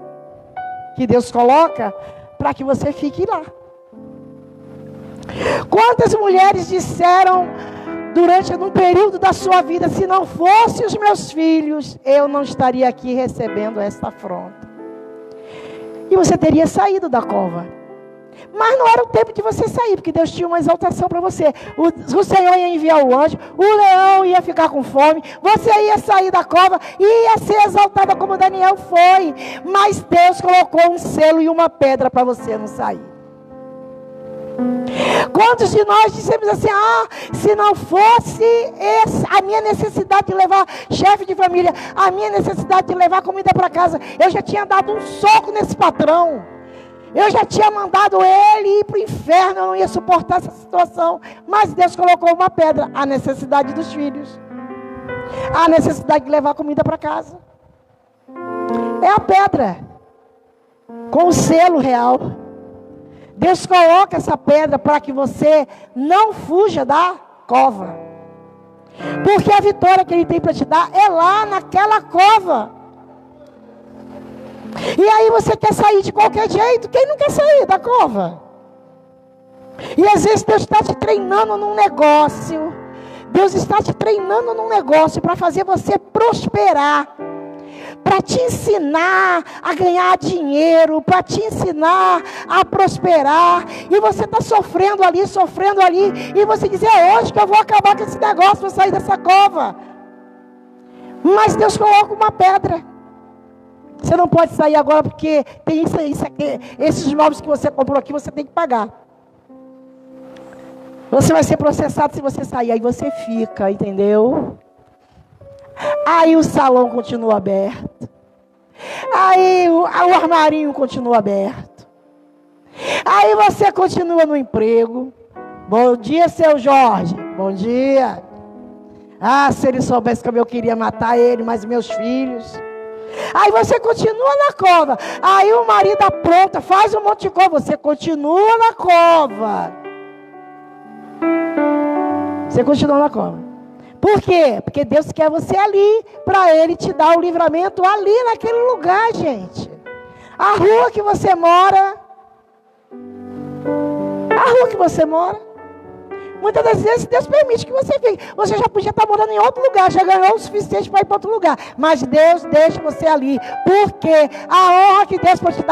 que Deus coloca para que você fique lá. Quantas mulheres disseram durante um período da sua vida, se não fossem os meus filhos, eu não estaria aqui recebendo esta afronta. E você teria saído da cova. Mas não era o tempo de você sair, porque Deus tinha uma exaltação para você. O Senhor ia enviar o anjo, o leão ia ficar com fome, você ia sair da cova e ia ser exaltada como Daniel foi. Mas Deus colocou um selo e uma pedra para você não sair. Quantos de nós dissemos assim, se não fosse a minha necessidade de levar chefe de família, a minha necessidade de levar comida para casa, eu já tinha dado um soco nesse patrão. Eu já tinha mandado ele ir para o inferno, eu não ia suportar essa situação. Mas Deus colocou uma pedra, a necessidade dos filhos, a necessidade de levar comida para casa. É a pedra, com o selo real. Deus coloca essa pedra para que você não fuja da cova. Porque a vitória que Ele tem para te dar é lá naquela cova. E aí você quer sair de qualquer jeito. Quem não quer sair da cova? E às vezes Deus está te treinando num negócio. Deus está te treinando num negócio para fazer você prosperar, para te ensinar a ganhar dinheiro, para te ensinar a prosperar. E você está sofrendo ali, e você diz, é hoje que eu vou acabar com esse negócio, vou sair dessa cova. Mas Deus coloca uma pedra. Você não pode sair agora porque tem isso aqui, esses móveis que você comprou aqui, você tem que pagar. Você vai ser processado se você sair. Aí você fica, entendeu? Aí o salão continua aberto. Aí o armarinho continua aberto. Aí você continua no emprego. Bom dia, seu Jorge. Bom dia. Se ele soubesse como eu queria matar ele, mas meus filhos. Aí você continua na cova. Aí o marido apronta, faz um monte de coisa. Você continua na cova. Você continua na cova. Por quê? Porque Deus quer você ali, para Ele te dar o livramento ali naquele lugar, gente. A rua que você mora. A rua que você mora. Muitas das vezes Deus permite que você fique. Você já podia estar morando em outro lugar, já ganhou o suficiente para ir para outro lugar. Mas Deus deixa você ali. Porque a honra que Deus vai te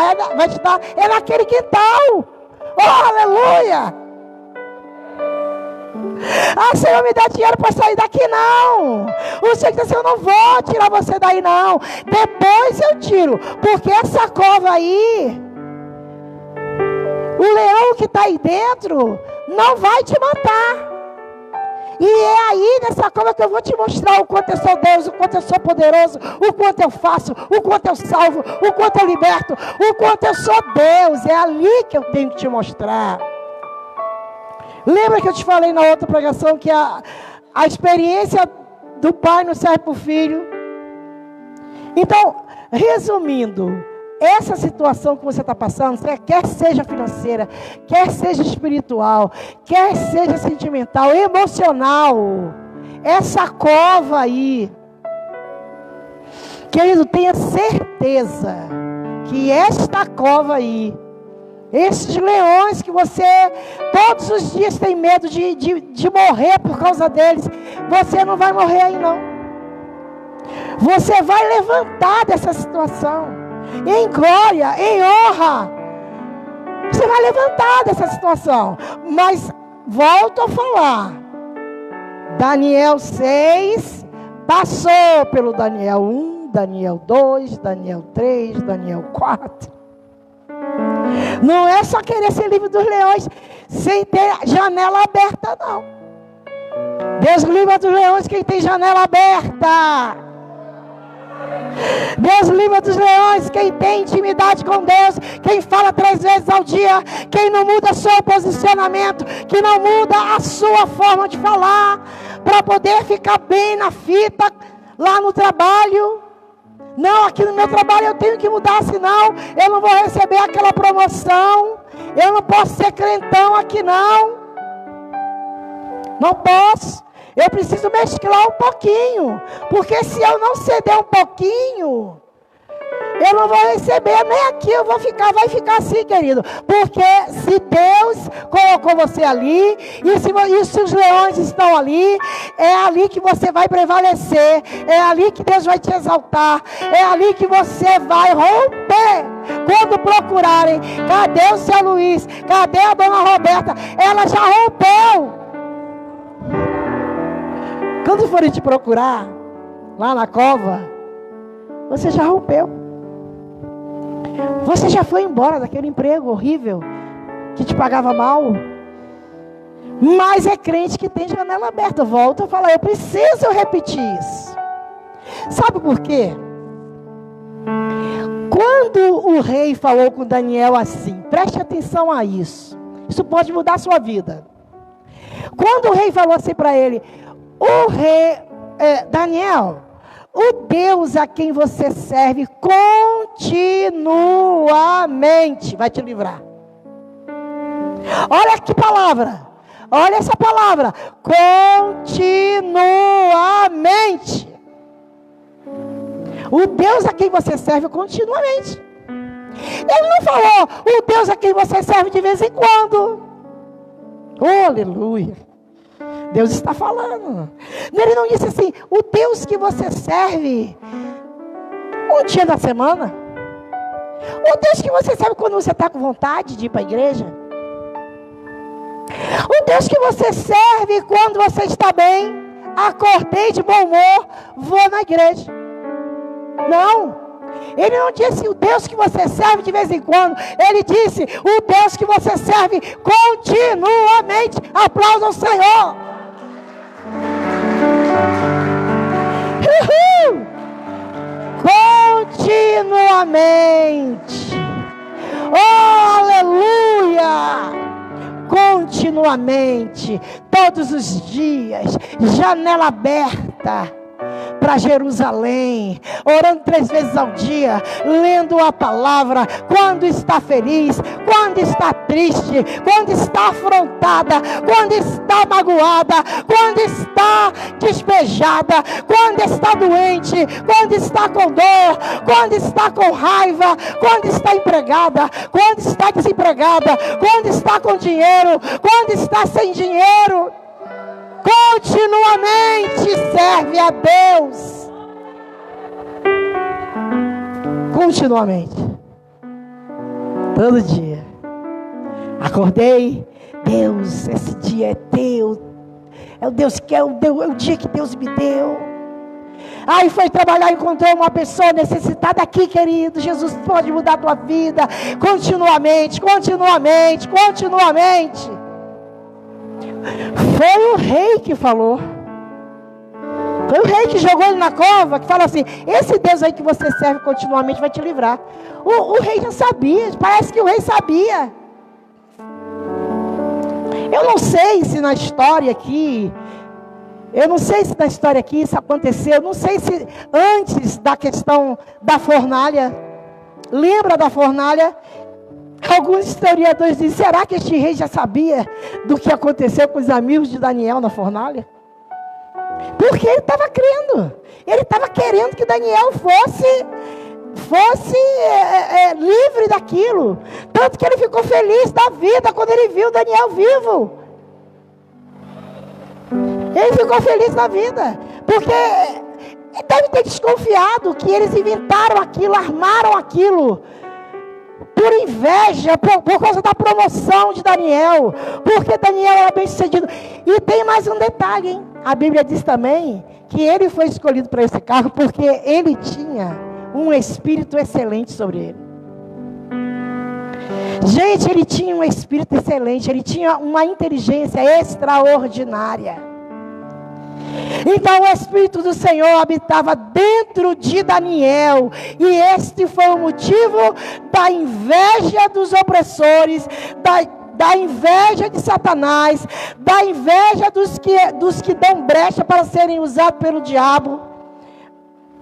dar é naquele quintal. Oh, aleluia! Ah, Senhor, me dá dinheiro para sair daqui, não. O Senhor disse assim, eu não vou tirar você daí, não. Depois eu tiro. Porque essa cova aí, o leão que está aí dentro não vai te matar. E é aí nessa cova que eu vou te mostrar o quanto eu sou Deus, o quanto eu sou poderoso, o quanto eu faço, o quanto eu salvo, o quanto eu liberto, o quanto eu sou Deus. É ali que eu tenho que te mostrar. Lembra que eu te falei na outra pregação que a experiência do pai não serve para o filho? Então, resumindo, essa situação que você está passando, quer seja financeira, quer seja espiritual, quer seja sentimental, emocional, essa cova aí, querido, tenha certeza que esta cova aí, esses leões que você todos os dias tem medo de morrer por causa deles, você não vai morrer aí não. Você vai levantar dessa situação em glória, em honra. Você vai levantar dessa situação. Mas volto a falar, Daniel 6 passou pelo Daniel 1, Daniel 2, Daniel 3, Daniel 4. Não é só querer ser livre dos leões sem ter janela aberta, não. Deus livra dos leões quem tem janela aberta. Deus livra dos leões quem tem intimidade com Deus, quem fala 3 vezes ao dia, quem não muda seu posicionamento, que não muda a sua forma de falar, para poder ficar bem na fita, lá no trabalho. Não, aqui no meu trabalho eu tenho que mudar, senão eu não vou receber aquela promoção. Eu não posso ser crentão aqui, não. Não posso. Eu preciso mesclar um pouquinho. Porque se eu não ceder um pouquinho, eu não vou receber nem aqui. Vai ficar assim, querido. Porque se Deus colocou você ali, e se os leões estão ali, é ali que você vai prevalecer. É ali que Deus vai te exaltar. É ali que você vai romper. Quando procurarem, cadê o seu Luiz? Cadê a dona Roberta? Ela já rompeu. Quando forem te procurar, lá na cova, você já rompeu. Você já foi embora daquele emprego horrível, que te pagava mal. Mas é crente que tem janela aberta. Volta a falar, eu preciso repetir isso. Sabe por quê? Quando o rei falou com Daniel assim, preste atenção a isso. Isso pode mudar a sua vida. Quando o rei falou assim para ele, Daniel, o Deus a quem você serve continuamente vai te livrar. Olha que palavra. Olha essa palavra. Continuamente. O Deus a quem você serve continuamente. Ele não falou o Deus a quem você serve de vez em quando. Oh, aleluia. Deus está falando. Ele não disse assim, o Deus que você serve um dia da semana. O Deus que você serve quando você está com vontade de ir para a igreja. O Deus que você serve quando você está bem. Acordei de bom humor, vou na igreja. Não. Ele não disse o Deus que você serve de vez em quando. Ele disse o Deus que você serve continuamente. Aplauda ao Senhor. Uhul. Continuamente. Oh, aleluia. Continuamente. Todos os dias. Janela aberta. para Jerusalém, orando 3 vezes ao dia, lendo a palavra, quando está feliz, quando está triste, quando está afrontada, quando está magoada, quando está despejada, quando está doente, quando está com dor, quando está com raiva, quando está empregada, quando está desempregada, quando está com dinheiro, quando está sem dinheiro. Continuamente serve a Deus. Continuamente. Todo dia. Acordei. Deus, esse dia é teu. É o Deus que é o dia que Deus me deu. Aí foi trabalhar, encontrou uma pessoa necessitada aqui, querido. Jesus pode mudar a tua vida. Continuamente, continuamente, continuamente. Foi o rei que falou. Foi o rei que jogou ele na cova, que fala assim: esse Deus aí que você serve continuamente vai te livrar. O rei já sabia, parece que o rei sabia. Eu não sei se na história aqui, isso aconteceu. Eu não sei se antes da questão da fornalha. Lembra da fornalha? Alguns historiadores dizem: será que este rei já sabia do que aconteceu com os amigos de Daniel na fornalha? Porque ele estava crendo. Ele estava querendo que Daniel fosse livre daquilo. Tanto que ele ficou feliz da vida quando ele viu Daniel vivo. Ele ficou feliz da vida. Porque ele deve ter desconfiado que eles inventaram aquilo, armaram aquilo por inveja, por causa da promoção de Daniel, porque Daniel era bem sucedido. E tem mais um detalhe, hein? A Bíblia diz também que ele foi escolhido para esse cargo porque ele tinha um espírito excelente sobre ele. Gente, ele tinha um espírito excelente, ele tinha uma inteligência extraordinária. Então o Espírito do Senhor habitava dentro de Daniel, e este foi o motivo da inveja dos opressores, da inveja de Satanás, da inveja dos que dão brecha para serem usados pelo diabo.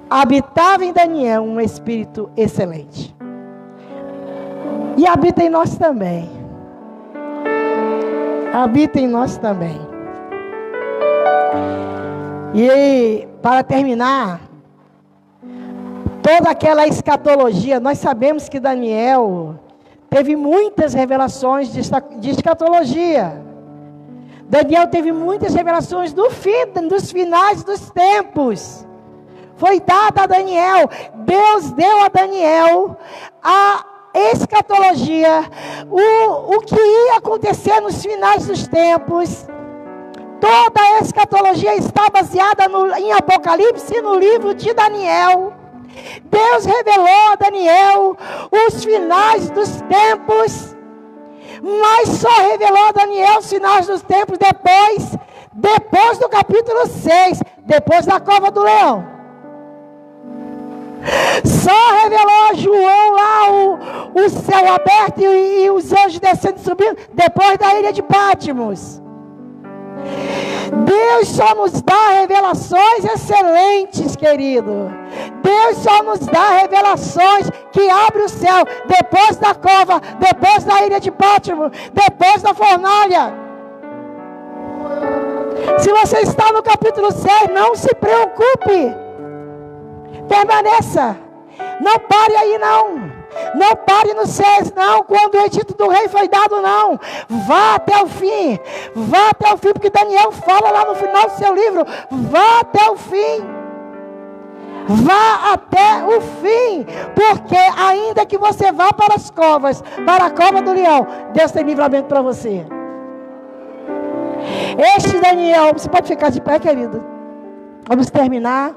Habitava em Daniel um espírito excelente, e habita em nós também. Habita em nós também. E para terminar, toda aquela escatologia, nós sabemos que Daniel teve muitas revelações de escatologia. Daniel teve muitas revelações dos finais dos tempos. Foi dada a Daniel. Deus deu a Daniel a escatologia, o que ia acontecer nos finais dos tempos. Toda a escatologia está baseada em Apocalipse e no livro de Daniel. Deus revelou a Daniel os finais dos tempos, mas só revelou a Daniel os finais dos tempos depois do capítulo 6, depois da cova do leão. Só revelou a João lá o céu aberto e os anjos descendo e subindo depois da ilha de Patmos. Deus só nos dá revelações excelentes, querido. Deus só nos dá revelações que abrem o céu depois da cova, depois da ilha de Patmos, depois da fornalha. Se você está no capítulo 6, não se preocupe. Permaneça. Não pare aí, não. Não pare no 6, não. Quando o edito do rei foi dado, não. Vá até o fim. Vá até o fim, porque Daniel fala lá no final do seu livro. Vá até o fim. Vá até o fim. Porque ainda que você vá para as covas, para a cova do leão, Deus tem livramento para você. Este Daniel, você pode ficar de pé, querido. Vamos terminar.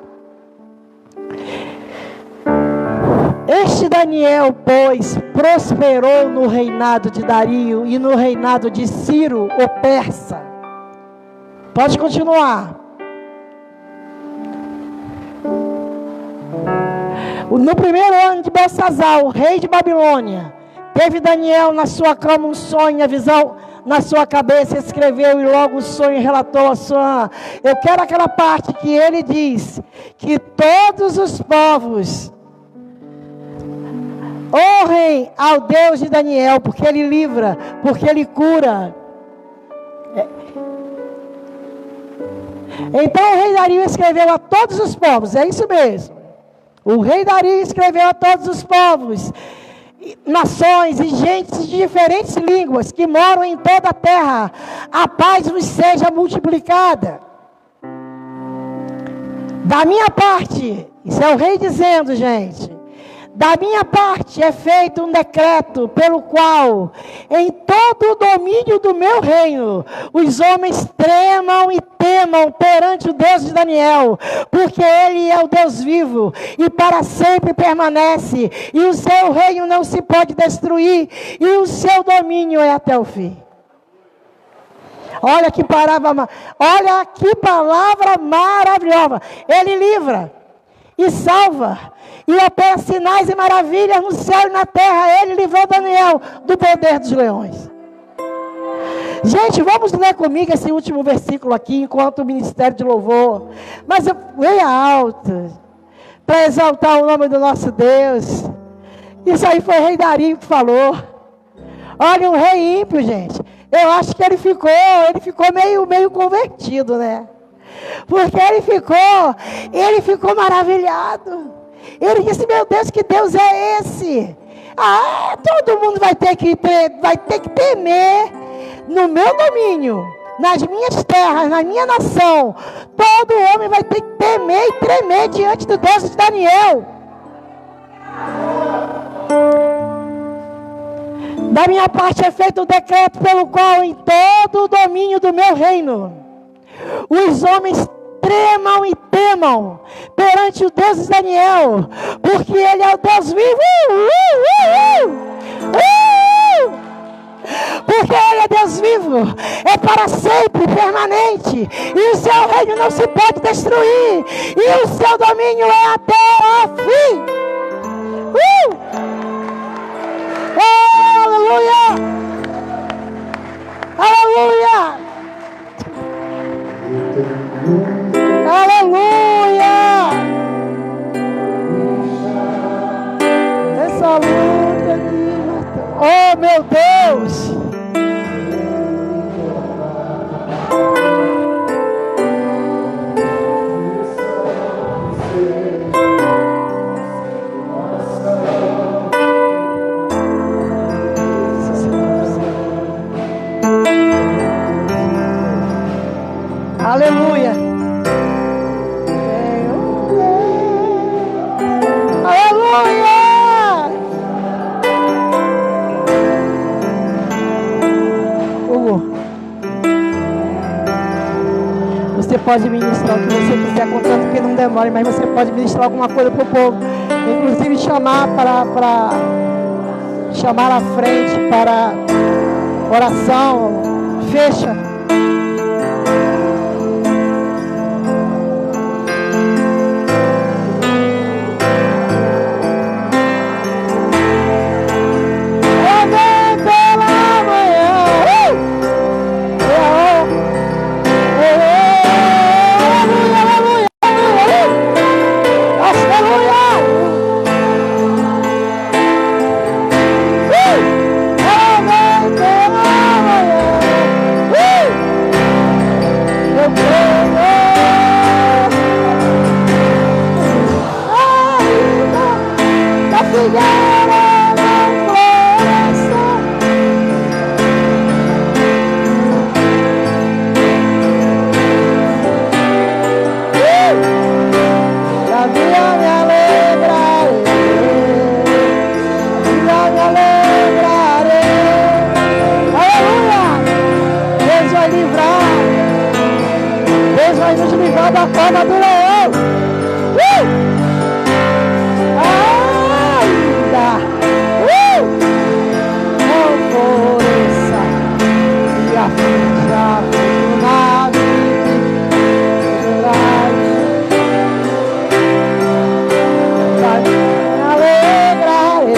Este Daniel, pois, prosperou no reinado de Dario e no reinado de Ciro, o persa. Pode continuar. No primeiro ano de Belsazar, o rei de Babilônia, teve Daniel na sua cama um sonho, a visão na sua cabeça, escreveu e logo o sonho relatou a sua. Eu quero aquela parte que ele diz que todos os povos honrem ao Deus de Daniel, porque ele livra, porque ele cura. Então o rei Dario escreveu a todos os povos, é isso mesmo. O rei Dario escreveu a todos os povos, nações e gentes de diferentes línguas que moram em toda a terra. A paz vos seja multiplicada. Da minha parte, isso é o rei dizendo, gente. Da minha parte é feito um decreto pelo qual, em todo o domínio do meu reino, os homens tremam e temam perante o Deus de Daniel, porque Ele é o Deus vivo e para sempre permanece, e o seu reino não se pode destruir, e o seu domínio é até o fim. Olha que palavra maravilhosa. Ele livra e salva, e opera sinais e maravilhas no céu e na terra. Ele livrou Daniel do poder dos leões. Gente, vamos ler comigo esse último versículo aqui, enquanto o ministério de louvor. Mas eu leia alto, para exaltar o nome do nosso Deus. Isso aí foi o rei Dario que falou. Olha, um rei ímpio, gente. Eu acho que ele ficou meio convertido, né? Porque ele ficou maravilhado. Ele disse, meu Deus, que Deus é esse? Todo mundo vai ter que temer no meu domínio, nas minhas terras, na minha nação. Todo homem vai ter que temer e tremer diante do Deus de Daniel. Da minha parte é feito um decreto pelo qual em todo o domínio do meu reino, os homens tremam e temam perante o Deus de Daniel, porque Ele é o Deus vivo. Porque Ele é Deus vivo, é para sempre, permanente, e o seu reino não se pode destruir, e o seu domínio é até o fim. Aleluia! Aleluia! Aleluia! Essa luta aqui, oh meu Deus! Aleluia! Aleluia! Você pode ministrar o que você quiser, contanto que não demore, mas você pode ministrar alguma coisa para o povo, inclusive chamar chamar à frente para oração. Fecha. Da cova do leão. Ainda não floresça e a fruta na vida me alegrarei.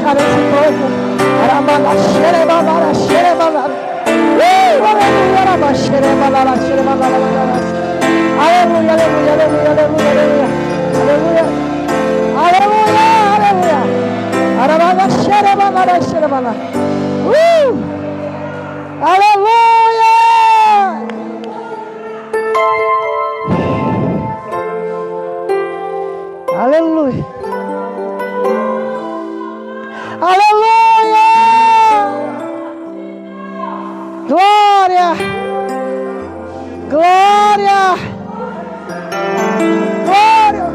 tocar nesse povo. Aleluia, aleluia, aleluia, aleluia, aleluia, aleluia, aleluia, aleluia. Aleluia. Aleluia. Glória. Glória. Glória.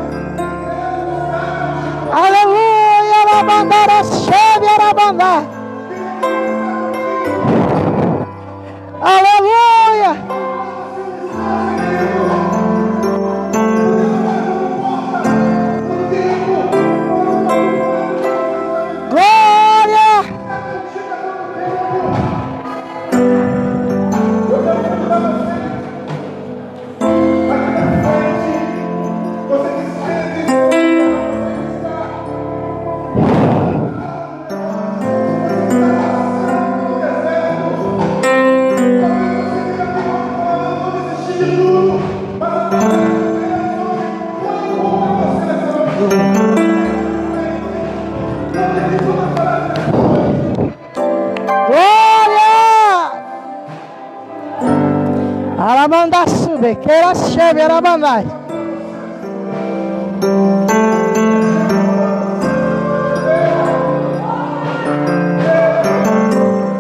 Aleluia. Arabandara, chave, arabandá. Aleluia. Aramanda sube, queira chave, arabandai.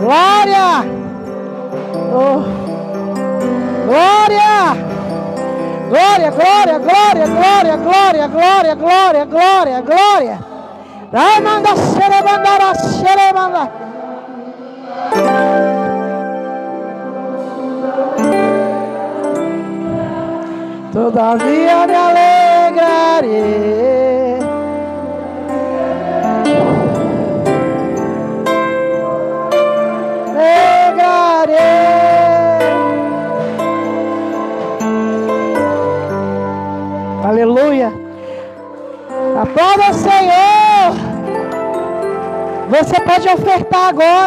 Glória! Oh. Glória! Glória, glória, glória, glória, glória, glória, glória, glória, glória. Ramanda xerebandara, xerebanda. Todavia me alegrarei. Aleluia. Aplauda o Senhor. Você pode ofertar agora.